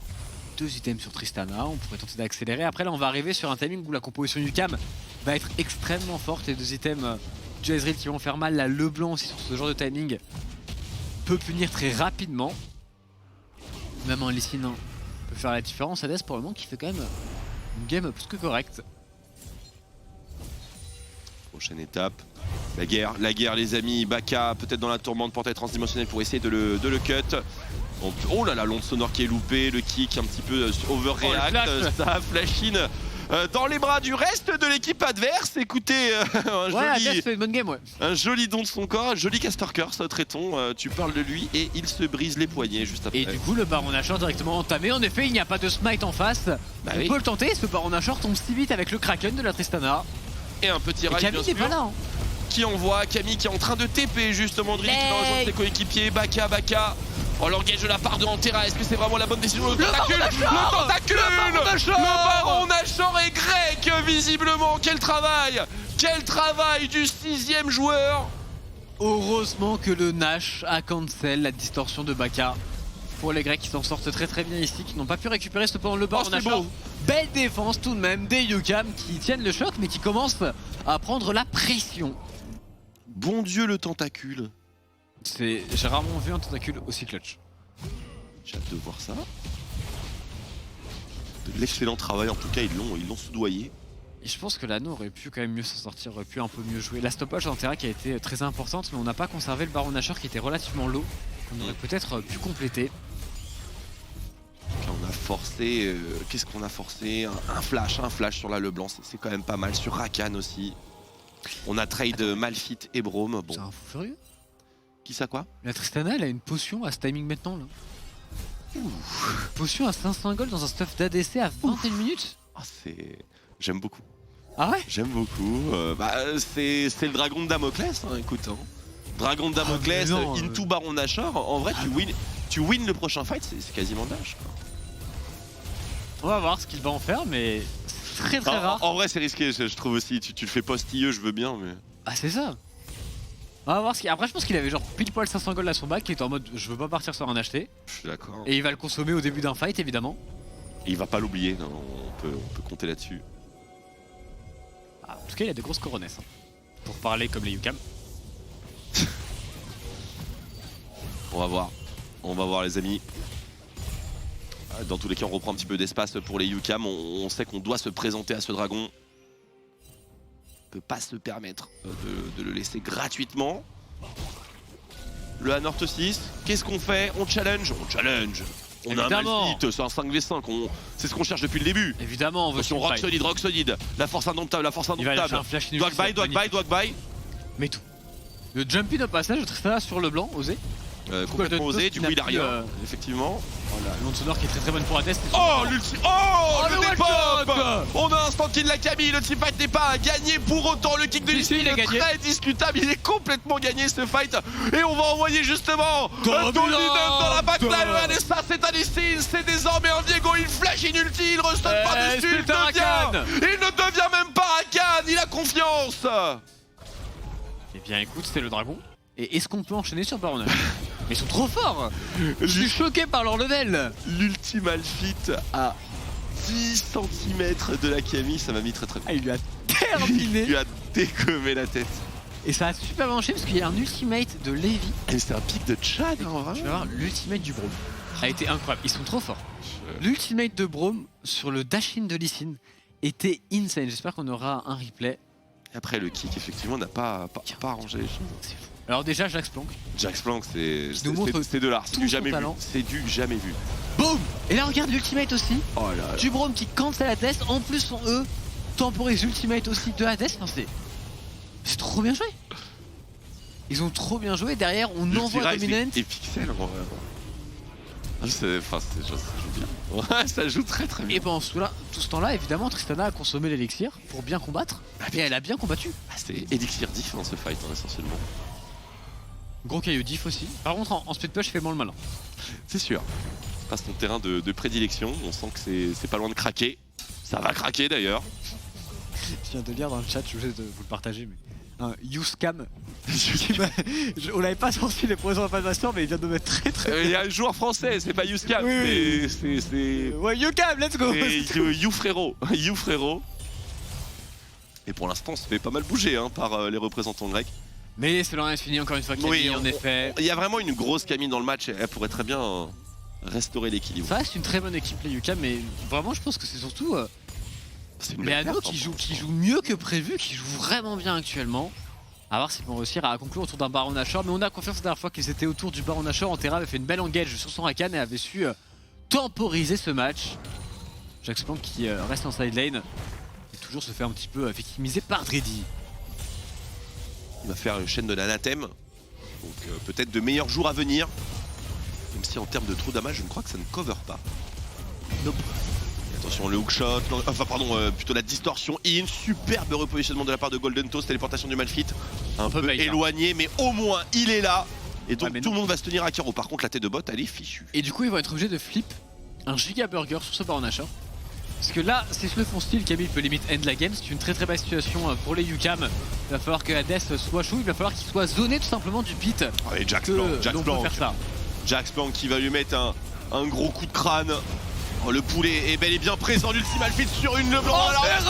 2 items sur Tristana, on pourrait tenter d'accélérer. Après là on va arriver sur un timing où la composition UCAM va être extrêmement forte. Les 2 items du Ezreal qui vont faire mal. La Leblanc aussi sur ce genre de timing peut punir très rapidement. Même en Lee Sin peut faire la différence. Hades pour le moment qui fait quand même une game plus que correcte. Prochaine étape. La guerre les amis. Baka peut-être dans la tourmente, portail transdimensionnel pour essayer de le cut. Oh là là, l'onde sonore qui est loupée, le kick un petit peu overreact, ça flash in dans les bras du reste de l'équipe adverse. Écoutez, Adverse fait une bonne game, un joli don de son corps, un joli caster curse, traitons, tu parles de lui et il se brise les poignets juste après. Et du coup le Baron Nashor directement entamé, en effet il n'y a pas de smite en face, on peut le tenter, ce Baron Nashor tombe si vite avec le Kraken de la Tristana. Et un petit raid bien sûr, pas là, hein. Qui envoie Camille qui est en train de TP justement, Drizzy qui va rejoindre ses coéquipiers, Baka. Oh, l'engage de la part de Antera, est-ce que c'est vraiment la bonne décision? Le tentacule, le Baron Nashor et grec visiblement. Quel travail du 6ème joueur. Heureusement que le Nash a cancel la distorsion de Baka. Pour les Grecs qui s'en sortent très bien ici, qui n'ont pas pu récupérer cependant le Baron Nashor. Belle défense tout de même des UCAM qui tiennent le choc mais qui commencent à prendre la pression. Bon Dieu, le tentacule. J'ai rarement vu un tentacule aussi clutch. J'ai hâte de voir ça. De l'excellent travail, en tout cas ils l'ont soudoyé. Et je pense que l'anneau aurait pu quand même mieux s'en sortir, aurait pu un peu mieux jouer. La stoppage d'Antera qui a été très importante, mais on n'a pas conservé le Baron Nashor qui était relativement low. On aurait peut-être pu compléter. On a forcé, qu'est-ce qu'on a forcé, un flash sur la Leblanc, c'est quand même pas mal. Sur Rakan aussi. On a trade Malphite et Braum. Bon. C'est un fou furieux. Qui ça quoi? La Tristana elle a une potion à ce timing maintenant là. Potion à 500 gold dans un stuff d'ADC à 21 minutes. Ah j'aime beaucoup. Ah ouais? J'aime beaucoup. C'est le dragon de Damoclès, hein, écoute. Hein. Dragon de Damoclès, into Baron Nashor. En vrai, tu win le prochain fight, c'est quasiment dash. On va voir ce qu'il va en faire, mais c'est très rare. En vrai, c'est risqué, je trouve aussi. Tu le fais postilleux, je veux bien, mais. Ah, c'est ça. On va voir ce qu'il. Après, je pense qu'il avait genre pile poil 500 gold à son bac, qui était en mode je veux pas partir sur un acheté. Je suis d'accord. Et il va le consommer au début d'un fight, évidemment. Et il va pas l'oublier, on peut compter là-dessus. Ah, en tout cas, il a des grosses coronesses. Hein, pour parler comme les UCAM. On va voir les amis. Dans tous les cas, on reprend un petit peu d'espace pour les UCAM. On sait qu'on doit se présenter à ce dragon. On peut pas se permettre de le laisser gratuitement. Le Anort 6, qu'est-ce qu'on fait? On challenge. On a un Malphite, c'est un 5v5, c'est ce qu'on cherche depuis le début. Évidemment, on veut rock solide, la force indomptable, Dwag-by. Mais tout. Le jumping au passage de Tristana sur le blanc, osé. Complètement osé, du coup il a rien, effectivement. Voilà, l'onde sonore qui est très bonne pour Hades. Oh, le dépop. On a un instant kill de la Camille, le teamfight n'est pas gagné pour autant, le kick de Lissin est très discutable, il est complètement gagné ce fight. Et on va envoyer justement Dominant dans la backline, et ça c'est un Lissin, c'est désormais un Diego, il flash inutile, il restone par-dessus, il ne devient même pas Rakan, il a confiance. Eh bien écoute, c'est le dragon. Et est-ce qu'on peut enchaîner sur Baron Nashor? Mais ils sont trop forts. Je suis choqué par leur level. L'ultime Malphite à 10 cm de la Camille, ça m'a mis très bien. Ah, il lui a terminé. Il lui a décommé la tête. Et ça a super bien enchaîné parce qu'il y a un ultimate de Levi. Et c'est un pic de Chad, en vrai. Tu vas voir, l'ultimate du Braum a été incroyable. Ils sont trop forts. L'ultimate de Braum sur le dash-in de Lissin était insane. J'espère qu'on aura un replay. Et après, le kick, effectivement, n'a pas arrangé les choses. C'est fou. Alors déjà, Jax Plank. Jax Plank, c'est de l'art, c'est du jamais vu. C'est du jamais vu. Boum. Et là, regarde l'ultimate aussi. Oh là là. Du Braum qui cancel Hades. En plus, son E temporise ultimate aussi de Hades. Enfin, c'est trop bien joué. Ils ont trop bien joué. Derrière, on envoie Dominant. Et Pixel, en vrai. Ça joue bien. Ouais, ça joue très bien. Et pendant tout ce temps-là, évidemment, Tristana a consommé l'élixir pour bien combattre. Et elle a bien combattu. C'est élixir diff dans ce fight, essentiellement. Gros caillou diff aussi. Par contre, en split push, fais moins le malin. C'est sûr. C'est pas son terrain de prédilection. On sent que c'est pas loin de craquer. Ça va craquer d'ailleurs. Je viens de lire dans le chat, je suis obligé de vous le partager. Mais un YouScam. On l'avait pas sorti les poisons en passation, mais il vient de mettre très il y a un joueur français, c'est pas YouScam. Oui. C'est. Ouais, YouCam, let's go. You frérot. Et pour l'instant, on se fait pas mal bouger par les représentants grecs. Mais c'est l'un est fini encore une fois. Camille, en effet. Il y a vraiment une grosse Camille dans le match. Elle pourrait très bien restaurer l'équilibre. Ça reste une très bonne équipe, les UCAM, mais vraiment, je pense que c'est surtout. Les Anneaux qui jouent mieux que prévu, qui jouent vraiment bien actuellement. À voir s'ils vont réussir à conclure autour d'un Baron Nashor. Mais on a confiance la dernière fois qu'ils étaient autour du Baron Nashor. Antera avait fait une belle engage sur son Rakan et avait su temporiser ce match. Jaxplank qui reste en side lane et toujours se fait un petit peu victimiser par Dreddy. Il va faire une chaîne de l'anathème. Donc peut-être de meilleurs jours à venir. Même si en termes de trou damage, je ne crois que ça ne cover pas. Nope. Attention, le hookshot, plutôt la distorsion in, superbe repositionnement de la part de Golden Toast, téléportation du Malphite, un peu éloigné, mais au moins il est là. Et donc tout le monde va se tenir à carreau. Par contre, la tête de bot, elle est fichue. Et du coup, ils vont être obligés de flip un giga burger sur ce Baron Nashor. Parce que là, si ce font style, Camille peut limite end la game. C'est une très très belle situation pour les UCAM. Il va falloir que Hades soit chou, il va falloir qu'il soit zoné tout simplement du pit. Allez, Jaxplank qui va lui mettre un gros coup de crâne. Oh, le poulet est bel et bien présent, l'ultime Malphite sur une Leblanc. Alors là, le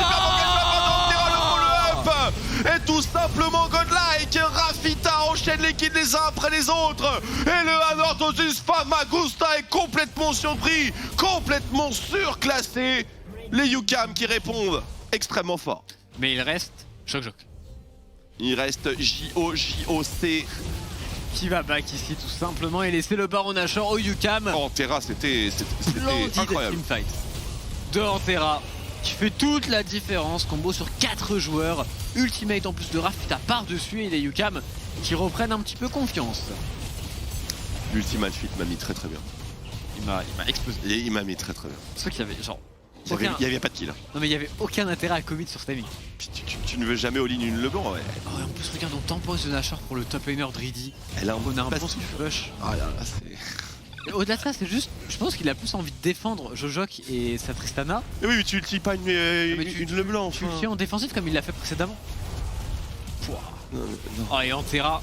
follow-up et tout simplement godlike. Rafita enchaîne les kills les uns après les autres. Et le Anorthosis Famagusta est complètement surpris, complètement surclassé. Les UCAM qui répondent extrêmement fort. Mais il reste Choc. Il reste JOC. Qui va back ici tout simplement et laisser le Baron Nashor au UCAM. Antera, c'était incroyable. Teamfight de Antera qui fait toute la différence. Combo sur 4 joueurs. Ultimate en plus de Rafita par-dessus et les UCAM qui reprennent un petit peu confiance. L'ultimate fit m'a mis très bien. Il m'a explosé. Il m'a mis très bien. C'est qu'il y avait genre... Il n'y avait pas de kill. Non mais il n'y avait aucun intérêt à commit sur ce timing. Puis tu ne veux jamais all-in une Leblanc, ouais. Oh, et en plus regarde, on tempose de Nashor pour le top laner Dreddy. Elle a on a un bon flush. Ah là là, c'est... Au-delà de ça, c'est juste, je pense qu'il a plus envie de défendre Jojok et sa Tristana. Mais oui, mais tu ulti pas une Leblanc. Tu ulti en défensif comme il l'a fait précédemment. Non. Oh, et Antera,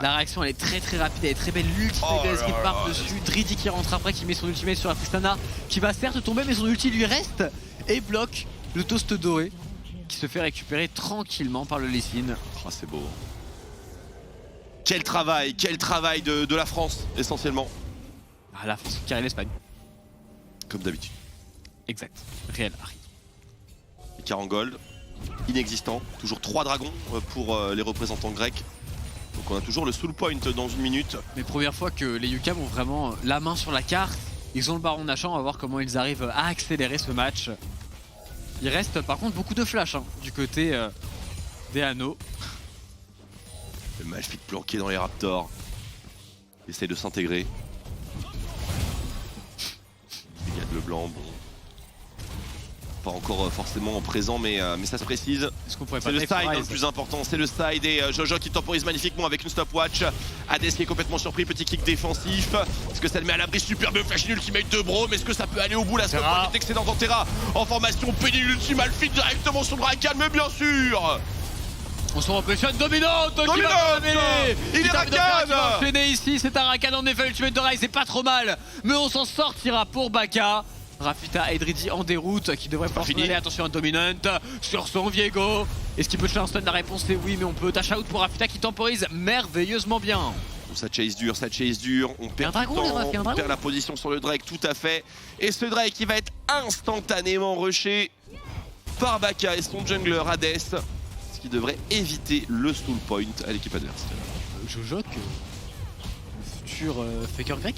la réaction elle est très rapide, elle est très belle. L'ultimate qui part dessus. Dreddy qui rentre après, qui met son ultimate sur la Tristana, qui va certes tomber, mais son ulti lui reste et bloque le toast doré qui se fait récupérer tranquillement par le Lee Sin. Oh, c'est beau. Quel travail de la France, essentiellement. Ah, la France qui carré l'Espagne. Comme d'habitude. Exact. Réel Harry. Et Carangold, inexistant. Toujours 3 dragons pour les représentants grecs. Donc on a toujours le soul point dans une minute. Mais première fois que les UCAM ont vraiment la main sur la carte. Ils ont le Baron Nashor, on va voir comment ils arrivent à accélérer ce match. Il reste par contre beaucoup de flash du côté des Anneaux. Le Malphite planqué dans les Raptors. Il essaye de s'intégrer. Il y a de Leblanc, bon. Pas encore forcément présent, mais ça se précise. C'est le side le plus important, c'est le side et Jojo qui temporise magnifiquement avec une stopwatch. Hades qui est complètement surpris, petit kick défensif. Est-ce que ça le met à l'abri? Superbe flash ultimate de Bro, mais est-ce que ça peut aller au bout? La stopwatch est excellente en Terra. En formation, pédé l'ultime Malphite directement sur le Rakan, mais bien sûr. On se repressionne, dominante qui va mêler. Il est Rakan qui va enchaîner ici, c'est un Rakan en effet, ultimate de Rai, c'est pas trop mal. Mais on s'en sortira pour Baka. Rafita et Dreddy en déroute qui devrait pouvoir aller. Attention à Dominant sur son Viego. Est-ce qu'il peut tuer un stun? La réponse est oui, mais on peut dash out pour Rafita qui temporise merveilleusement bien. Ça chase dur, on perd du temps, on perd la position sur le Drake, tout à fait. Et ce Drake qui va être instantanément rushé par Baka et son jungler Hades, ce qui devrait éviter le soul point à l'équipe adverse. Jojok, le futur faker grec,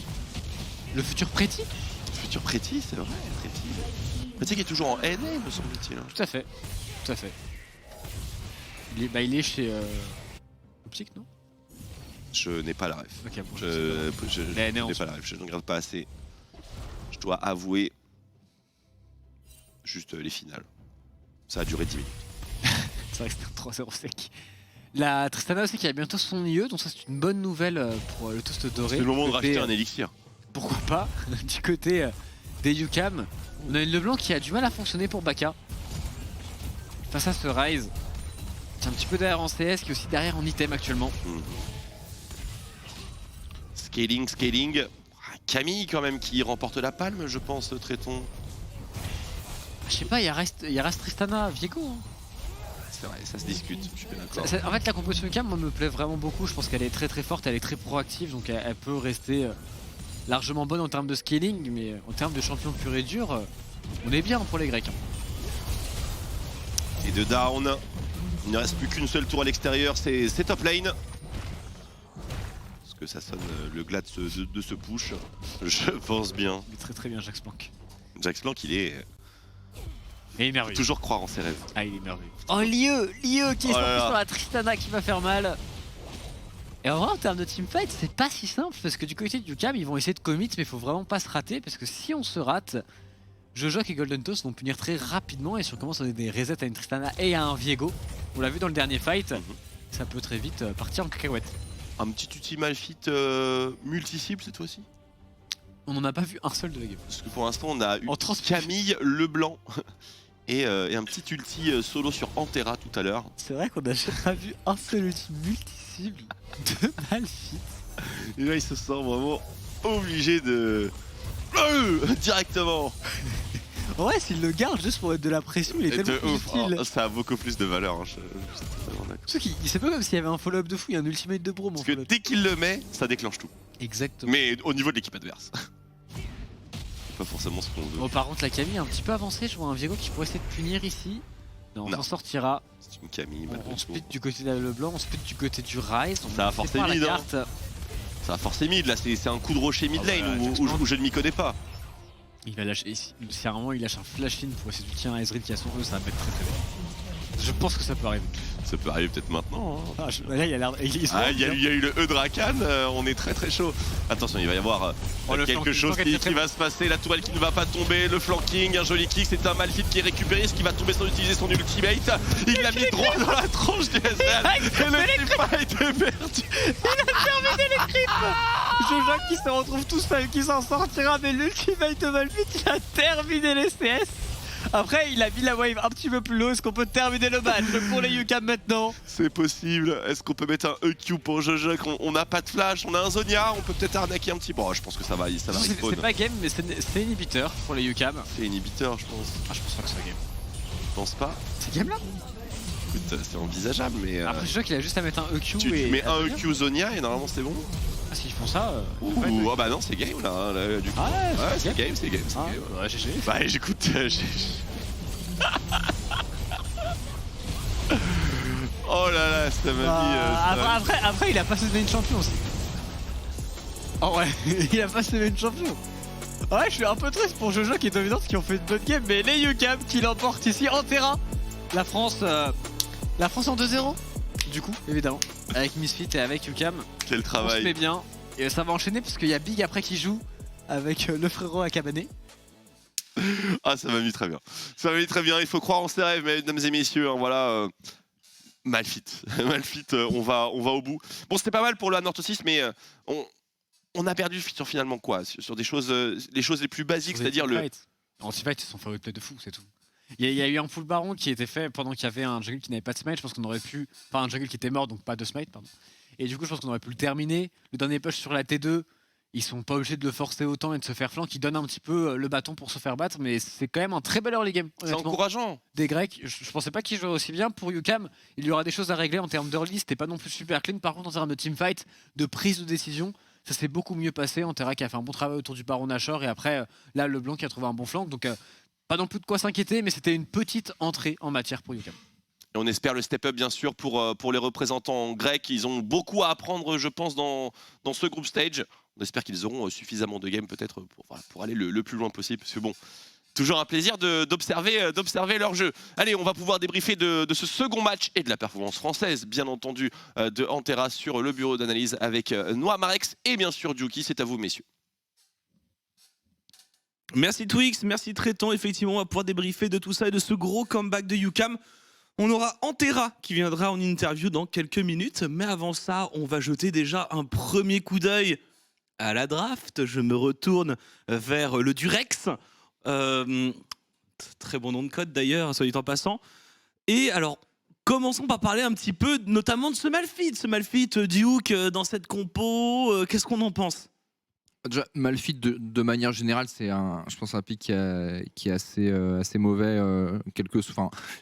le futur Pretty. Futur Pretty, c'est vrai, Pretty qui est toujours en NA, me semble-t-il. Tout à fait. Il est chez Optic, non? Je n'ai pas la ref. Okay, bon, je n'ai pas la ref, je ne regarde pas assez. Je dois avouer juste les finales. Ça a duré 10 minutes. C'est vrai que c'était un 3-0 sec. La Tristana aussi qui a bientôt son IE, donc ça c'est une bonne nouvelle pour le toast doré. C'est le moment de racheter un élixir. Pourquoi pas? Du côté des UCAM, on a une Leblanc qui a du mal à fonctionner pour Baka. Face à ce Rise, qui est un petit peu derrière en CS, qui est aussi derrière en item actuellement. Scaling. Camille quand même qui remporte la palme, je pense, Tréton. Je sais pas, il reste Tristana, Viego. C'est vrai, ça se discute, je suis bien d'accord. En fait, la composition UCAM, moi, me plaît vraiment beaucoup. Je pense qu'elle est très forte, elle est très proactive, donc elle peut rester largement bonne en termes de scaling, mais en termes de champion pur et dur, on est bien pour les Grecs. Et de down, Il ne reste plus qu'une seule tour à l'extérieur, c'est top lane. Est-ce que ça sonne le glas de ce push? Je pense bien. Il est très très bien Jax Plank. Jax Plank, il est... Et il est merveilleux. Toujours croire en ses rêves. Ah, il est merveilleux. Oh, Lieu qui est sur la Tristana qui va faire mal. Et en vrai, en termes de teamfight, c'est pas si simple parce que du côté du UCAM, ils vont essayer de commit, mais il faut vraiment pas se rater parce que si on se rate, Jojoc et Golden Toast vont punir très rapidement et si on commence à donner des resets à une Tristana et à un Viego, on l'a vu dans le dernier fight, ça peut très vite partir en cacahuète. Un petit ulti Malphite multi-cible cette fois-ci? On n'en a pas vu un seul de la game. Parce que pour l'instant, on a eu Camille Leblanc. Et un petit ulti solo sur Antera tout à l'heure. C'est vrai qu'on n'a jamais pas vu un seul ulti multi-cible de Malphite. Et là il se sent vraiment obligé de... directement. Ouais, s'il le garde juste pour mettre de la pression, il est tellement utile. Oh, ça a beaucoup plus de valeur. Hein, c'est pas comme s'il y avait un follow-up de fou, il y a un ultimate de Braum. Parce que dès qu'il le met, ça déclenche tout. Exactement. Mais au niveau de l'équipe adverse. Pas forcément ce qu'on veut. Bon, par contre, la Camille est un petit peu avancée. Je vois un Viego qui pourrait essayer de punir ici. Non, on s'en sortira. C'est une Camille. On split du côté de Leblanc, on split du côté du Rise. Ça a forcé mid. Hein. Ça a forcé mid. Là, c'est un coup de rocher mid lane où je ne m'y connais pas. Il va lâcher. Si à un moment il lâche un flash in pour essayer de tuer un Ezreal qui a son E, ça va mettre très très bien. Je pense que ça peut arriver. Ça peut arriver peut-être maintenant. Hein. Là, il y a l'air. Il y a eu le E de Rakan, on est très très chaud. Attention, il va y avoir quelque chose qui va se passer. La tourelle qui ne va pas tomber, le flanking, un joli kick. C'est un Malphite qui est récupéré. Est-ce qu'il va tomber sans utiliser son ultimate? Il l'a mis droit dans la tranche du Ezreal. Et le fight est perdu. Il a terminé les creeps. Jojoc qui se retrouve tout seul, qui s'en sortira. Mais l'ultimate de Malphite, il a terminé les CS. Après, il a mis la wave un petit peu plus low. Est-ce qu'on peut terminer le match pour les UCAM maintenant? C'est possible. Est-ce qu'on peut mettre un EQ pour Jojoc? On n'a pas de flash, on a un Zonia, on peut peut-être arnaquer un petit. Bon, je pense que ça va respawn. C'est pas game, mais c'est inhibiteur pour les UCAM. C'est inhibiteur, je pense. Ah, je pense pas que c'est game. Je pense pas. C'est game là? Écoute, c'est envisageable, mais. Après, je vois qu'il a juste à mettre un EQ. Tu mets un EQ Zonia et normalement c'est bon. Ah, s'ils font ça. Ouh, ah bah non, c'est game là, du coup. Ah ouais, c'est game. Ouais, GG. Bah, j'écoute. Oh là là, ça m'a mis. Après, il a pas sauvé une champion aussi. Oh ouais, il a pas sauvé une champion. Ouais, je suis un peu triste pour Jojoc et Dominance qui ont fait une bonne game, mais les UCAM qui l'emportent ici en terrain. La France en 2-0. Du coup, évidemment, avec Misfit et avec UCAM. Quel travail. On se met bien. Et ça va enchaîner parce qu'il y a Big après qui joue avec le frérot à Cabané. Ah, ça m'a mis très bien. Ça m'a mis très bien. Il faut croire en ses rêves, mesdames et messieurs. Hein, voilà. Malphite. Malphite, on va au bout. Bon, c'était pas mal pour le North 6, mais on a perdu sur finalement quoi? Sur des choses, les choses les plus basiques, c'est-à-dire le. En teamfight, ils se sont fait replay de fou, c'est tout. Il y a eu un full baron qui était fait pendant qu'il y avait un jungle qui n'avait pas de smite. Je pense qu'on aurait pu. Enfin, un jungle qui était mort, donc pas de smite, pardon. Et du coup, je pense qu'on aurait pu le terminer. Le dernier push sur la T2, ils sont pas obligés de le forcer autant et de se faire flanc, qui donne un petit peu le bâton pour se faire battre. Mais c'est quand même un très bel early game. C'est encourageant. Des Grecs, je pensais pas qu'ils joueraient aussi bien. Pour UCAM, il y aura des choses à régler en termes d'early. C'était pas non plus super clean. Par contre, en termes de teamfight, de prise de décision, ça s'est beaucoup mieux passé. Antera qui a fait un bon travail autour du baron Nashor. Et après, là, Leblanc qui a trouvé un bon flanc. Donc, pas non plus de quoi s'inquiéter, mais c'était une petite entrée en matière pour UCAM. Et on espère le step-up bien sûr pour les représentants grecs. Ils ont beaucoup à apprendre, je pense, dans ce group stage. On espère qu'ils auront suffisamment de games peut-être pour aller le plus loin possible. Parce que bon, toujours un plaisir d'observer leur jeu. Allez, on va pouvoir débriefer de ce second match et de la performance française, bien entendu, de Antera sur le bureau d'analyse avec Noah Marex et bien sûr Juki. C'est à vous, messieurs. Merci Twix, merci Tréton. Effectivement, on va pouvoir débriefer de tout ça et de ce gros comeback de UCAM. On aura Antera qui viendra en interview dans quelques minutes. Mais avant ça, on va jeter déjà un premier coup d'œil à la draft. Je me retourne vers le Durex. Très bon nom de code d'ailleurs, soit dit en passant. Et alors, commençons par parler un petit peu notamment de ce Malphite Duke dans cette compo. Qu'est-ce qu'on en pense ? Déjà, Malphite, de manière générale, c'est je pense un pick qui est assez mauvais.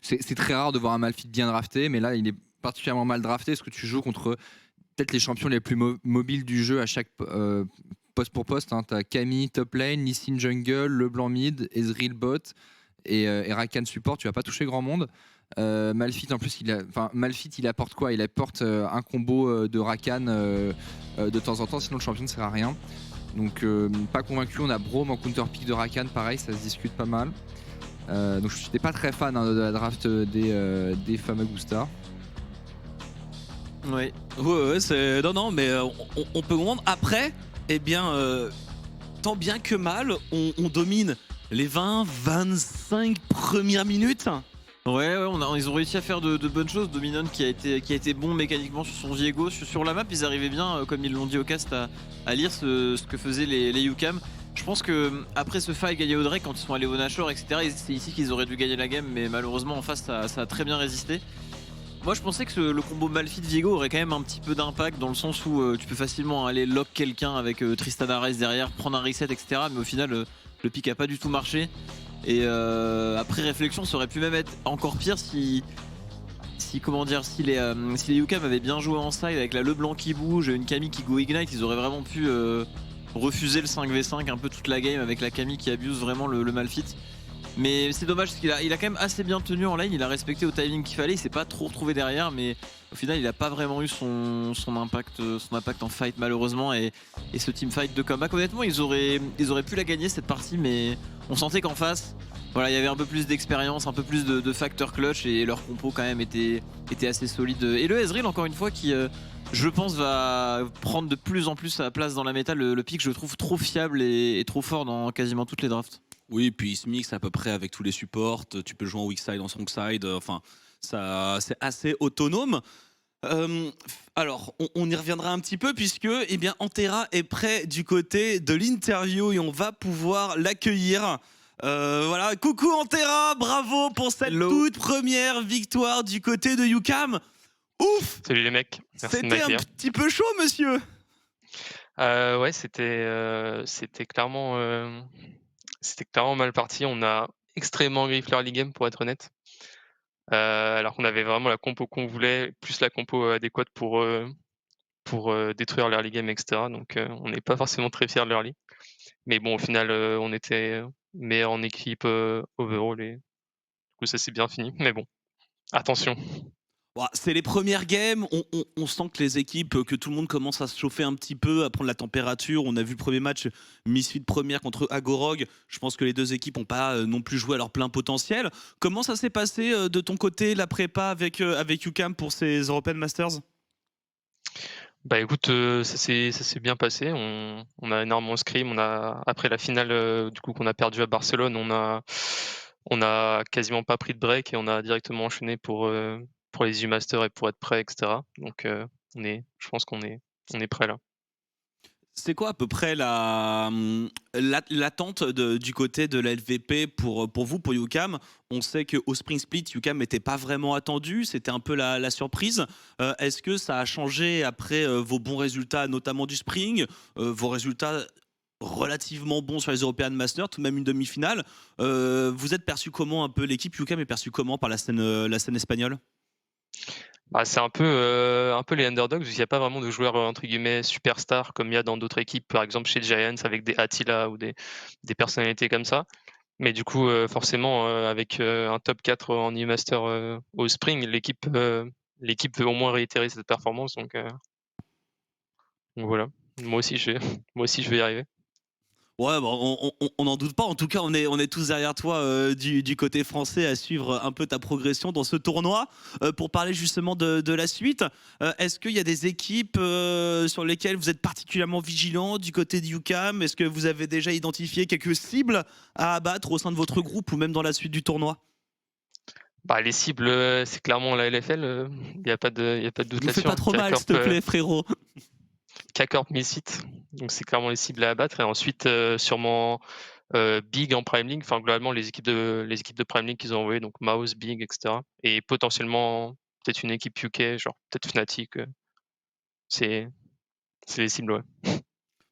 C'est très rare de voir un Malphite bien drafté, mais là, il est particulièrement mal drafté parce que tu joues contre peut-être les champions les plus mobiles du jeu à chaque poste pour poste. Hein. Tu as Camille top lane, Lee Sin jungle, Leblanc mid, Ezreal bot et Rakan support, tu vas pas toucher grand monde. Malphite en plus, Malphite il apporte quoi? Il apporte un combo de Rakan de temps en temps, sinon le champion ne sert à rien. Donc pas convaincu. On a Braum en counter pick de Rakan, pareil, ça se discute pas mal. Donc je n'étais pas très fan de la draft des Famagusta. Oui. Ouais, c'est... Non, mais on peut comprendre. Après, eh bien, tant bien que mal, on domine les 20-25 premières minutes. Ouais, ils ont réussi à faire de bonnes choses. Dominon qui a été bon mécaniquement sur son Viego. Sur la map, ils arrivaient bien, comme ils l'ont dit au cast, à lire ce que faisaient les UCAM. Je pense que après ce fight gagné au Drake, quand ils sont allés au Nashor, etc., c'est ici qu'ils auraient dû gagner la game, mais malheureusement en face ça a très bien résisté. Moi je pensais que le combo Malphite-Viego aurait quand même un petit peu d'impact dans le sens où tu peux facilement aller lock quelqu'un avec Tristan Ares derrière, prendre un reset, etc. Mais au final le pick a pas du tout marché. Et après réflexion, ça aurait pu même être encore pire si les UCAM avaient bien joué en side avec la LeBlanc qui bouge, une Camille qui go ignite, ils auraient vraiment pu refuser le 5v5 un peu toute la game avec la Camille qui abuse vraiment le Malphite. Mais c'est dommage parce qu'il a quand même assez bien tenu en lane, il a respecté au timing qu'il fallait, il s'est pas trop retrouvé derrière, mais au final il a pas vraiment eu son impact en fight malheureusement, et ce teamfight de comeback, honnêtement ils auraient pu la gagner cette partie, mais on sentait qu'en face voilà, il y avait un peu plus d'expérience, un peu plus de facteurs clutch, et leur compo quand même était assez solide. Et le Ezreal encore une fois qui je pense va prendre de plus en plus sa place dans la méta. Le pick je le trouve trop fiable et trop fort dans quasiment toutes les drafts. Oui, puis il se mixe à peu près avec tous les supports. Tu peux jouer en weak side, en strong side. Enfin, ça, c'est assez autonome. Alors, on y reviendra un petit peu puisque, eh bien, Antera est prêt du côté de l'interview et on va pouvoir l'accueillir. Voilà, coucou Antera, bravo pour cette toute première victoire du côté de UCAM. Ouf! Salut les mecs. C'était un petit peu chaud, monsieur. Ouais, c'était clairement mal parti. On a extrêmement griffé l'early game pour être honnête. Alors qu'on avait vraiment la compo qu'on voulait, plus la compo adéquate pour détruire l'early game, etc. Donc on n'est pas forcément très fiers de l'early. Mais bon, au final, on était meilleur en équipe overall et du coup ça s'est bien fini. Mais bon, attention. C'est les premières games, on sent que les équipes, que tout le monde commence à se chauffer un petit peu, à prendre la température. On a vu le premier match Misfit première contre Agorog. Je pense que les deux équipes n'ont pas non plus joué à leur plein potentiel. Comment ça s'est passé de ton côté, la prépa avec UCAM pour ces European Masters? Bah écoute, ça s'est bien passé. On a énormément scrim. Après la finale du coup qu'on a perdu à Barcelone, on a quasiment pas pris de break et on a directement enchaîné pour les U-Masters et pour être prêt, etc. Donc je pense qu'on est prêt là. C'est quoi à peu près l'attente du côté de la LVP pour vous, pour UCAM? On sait qu'au Spring Split, UCAM n'était pas vraiment attendu, c'était un peu la surprise. Est-ce que ça a changé après vos bons résultats, notamment du Spring, vos résultats relativement bons sur les European Masters, tout de même une demi-finale? Vous êtes perçu comment un peu, l'équipe UCAM est perçue comment par la scène espagnole? Bah, c'est un peu les underdogs, il n'y a pas vraiment de joueurs entre guillemets superstars comme il y a dans d'autres équipes, par exemple chez Giants avec des Attila ou des personnalités comme ça. Mais du coup, forcément, avec un top 4 en E-Master au Spring, l'équipe veut au moins réitérer cette performance. Donc voilà, moi aussi je vais y arriver. Ouais, bon, on n'en doute pas. En tout cas, on est tous derrière toi du côté français à suivre un peu ta progression dans ce tournoi. Pour parler justement de la suite, est-ce qu'il y a des équipes sur lesquelles vous êtes particulièrement vigilant du côté de UCAM? Est-ce que vous avez déjà identifié quelques cibles à abattre au sein de votre groupe ou même dans la suite du tournoi? Bah, les cibles, c'est clairement la LFL. Il n'y a pas de doute Ne là-dessus. fais pas trop mal, s'il te plaît, frérot. K-Corp Misfit, donc c'est clairement les cibles à abattre. Et ensuite, sûrement Big en Prime League, enfin globalement les équipes de Prime League qu'ils ont envoyées, donc Mouse, Big, etc. Et potentiellement peut-être une équipe UK, genre peut-être Fnatic. C'est les cibles, ouais.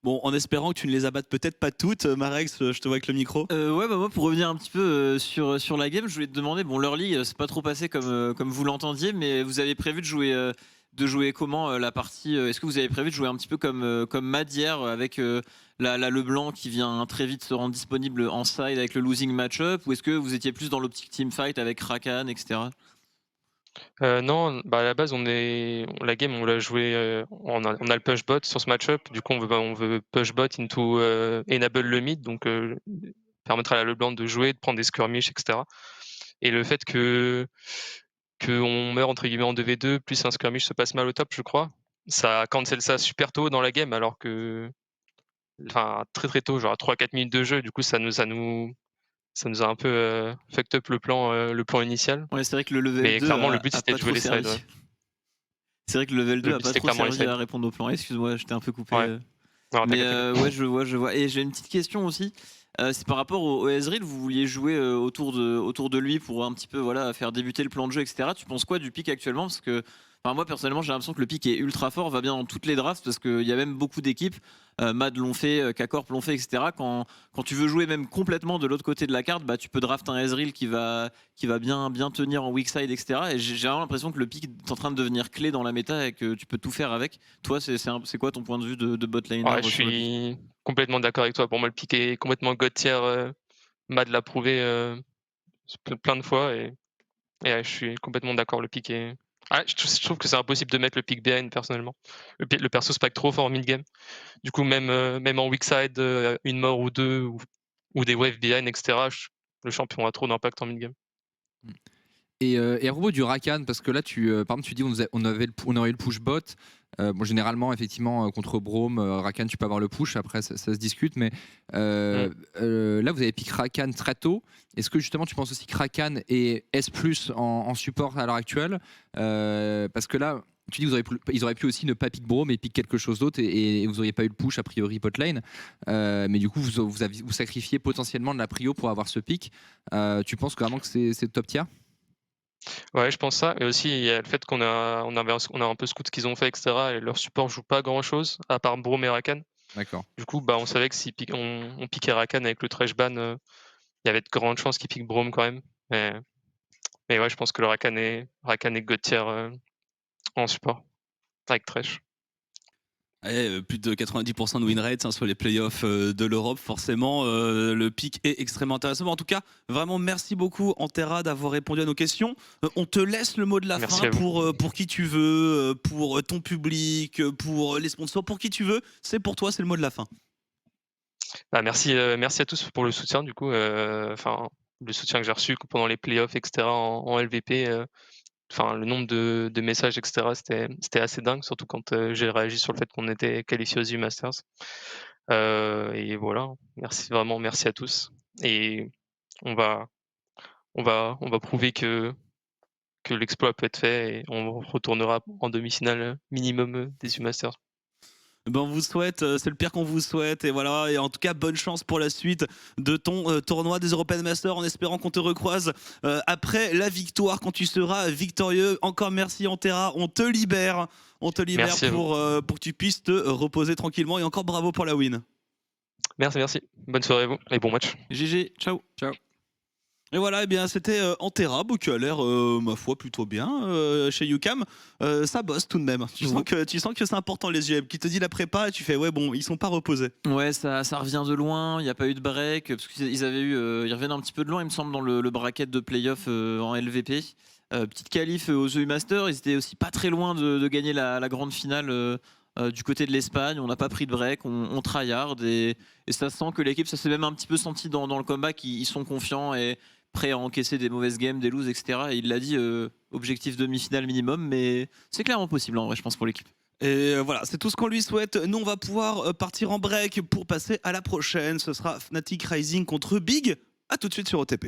Bon, en espérant que tu ne les abattes peut-être pas toutes, Marex, je te vois avec le micro. Ouais, bah moi pour revenir un petit peu sur la game, je voulais te demander, bon l'early c'est pas trop passé comme vous l'entendiez, mais vous avez prévu de jouer de jouer comment la partie Est-ce que vous avez prévu de jouer un petit peu comme Mad hier avec la Leblanc qui vient très vite se rendre disponible en side avec le losing match-up, ou est-ce que vous étiez plus dans l'optique teamfight avec Rakan, etc. Non, à la base, la game, on l'a joué, on a le push bot sur ce match-up. Du coup, on veut push bot into enable le mid, donc permettre à la LeBlanc de jouer, de prendre des skirmishes, etc. Et le fait qu'on meurt entre guillemets en 2v2, plus un skirmish se passe mal au top, je crois, ça cancel ça super tôt dans la game, alors que, enfin, très très tôt, genre à 3-4 minutes de jeu. Du coup, ça nous a un peu fucked up le plan initial. Ouais, c'est vrai que le level Mais 2 clairement, le a but pas c'était de trop jouer les sides. servi. Ouais. C'est vrai que le level 2 Le a but, pas c'était trop clairement les servi sides. à répondre au plan. Excuse-moi, j'étais un peu coupé. Ouais. Non, Mais t'inquiète. ouais, je vois. Et j'ai une petite question aussi. C'est par rapport au Ezreal, vous vouliez jouer autour de lui pour un petit peu faire débuter le plan de jeu, etc. Tu penses quoi du pick actuellement? Parce que moi personnellement j'ai l'impression que le pick est ultra fort, va bien dans toutes les drafts, parce qu'il y a même beaucoup d'équipes, Mad l'ont fait, K-Corp l'ont fait, etc. Quand tu veux jouer même complètement de l'autre côté de la carte, tu peux draft un Ezreal qui va bien tenir en weak side, etc. Et j'ai vraiment l'impression que le pick est en train de devenir clé dans la méta et que tu peux tout faire avec. Toi, c'est quoi ton point de vue de bot laner? Ouais, je suis complètement d'accord avec toi. Pour moi, le pick est complètement god tier. Mad l'a prouvé plein de fois, et je suis complètement d'accord. Le pick est. Je trouve que c'est impossible de mettre le pick behind personnellement. Le perso spike trop fort en mid-game. Du coup, même en weak side, une mort ou deux, ou des waves behind, etc., le champion a trop d'impact en mid-game. Et à propos du Rakan, parce que là, par exemple, tu dis on aurait eu le push bot. Généralement, effectivement, contre Braum, Rakan, tu peux avoir le push. Après, ça se discute. Mais là, vous avez pick Rakan très tôt. Est-ce que justement, tu penses aussi que Rakan est S+ en support à l'heure actuelle? Parce que là, tu dis qu'ils auraient pu aussi ne pas pick Braum et pick quelque chose d'autre, et vous n'auriez pas eu le push a priori bot lane. Mais du coup, vous sacrifiez potentiellement de la prio pour avoir ce pick. Tu penses vraiment que c'est le top tier? Ouais, je pense ça. Et aussi, il y a le fait qu'on a un peu scout ce qu'ils ont fait, etc. Et leur support joue pas grand chose, à part Braum et Rakan. D'accord. Du coup, on savait que si on piquait Rakan avec le trash ban, il y avait de grandes chances qu'il pique Braum quand même. Mais ouais, je pense que le Rakan est god tier en support, avec trash. Plus de 90% de win rate sur les playoffs de l'Europe, forcément le pick est extrêmement intéressant. En tout cas, vraiment merci beaucoup Antera d'avoir répondu à nos questions. On te laisse le mot de la fin pour qui tu veux, pour ton public, pour les sponsors, pour qui tu veux. C'est pour toi, c'est le mot de la fin. Merci à tous pour le soutien, du coup. Le soutien que j'ai reçu pendant les playoffs, etc. en LVP. Le nombre de messages, etc., c'était assez dingue, surtout quand j'ai réagi sur le fait qu'on était qualifié aux U-Masters. Et voilà, merci à tous. Et on va prouver que l'exploit peut être fait, et on retournera en demi-finale minimum des U-Masters. On vous souhaite, c'est le pire qu'on vous souhaite, et voilà, et en tout cas bonne chance pour la suite de ton tournoi des European Masters, en espérant qu'on te recroise après la victoire, quand tu seras victorieux. Encore merci Antera, on te libère pour que tu puisses te reposer tranquillement, et encore bravo pour la win. Merci, bonne soirée à vous et bon match. GG, ciao. Et voilà, c'était Antera, qui a l'air, ma foi, plutôt bien chez UCAM. Ça bosse tout de même. Tu sens que c'est important, les UM. Qui te dit la prépa, et tu fais, ouais, bon, ils sont pas reposés. Ouais, ça revient de loin. Il n'y a pas eu de break. Parce qu'ils revenaient un petit peu de loin, il me semble, dans le bracket de playoff en LVP. Petite qualif aux EU Masters. Ils étaient aussi pas très loin de gagner la grande finale du côté de l'Espagne. On n'a pas pris de break. On tryhard. Et ça sent que l'équipe, ça s'est même un petit peu senti dans le comeback. Ils sont confiants et prêts à encaisser des mauvaises games, des loses, etc. Et il l'a dit, objectif demi-finale minimum, mais c'est clairement possible en vrai, je pense, pour l'équipe. Et voilà, c'est tout ce qu'on lui souhaite. Nous, on va pouvoir partir en break pour passer à la prochaine. Ce sera Fnatic Rising contre Big. À tout de suite sur OTP.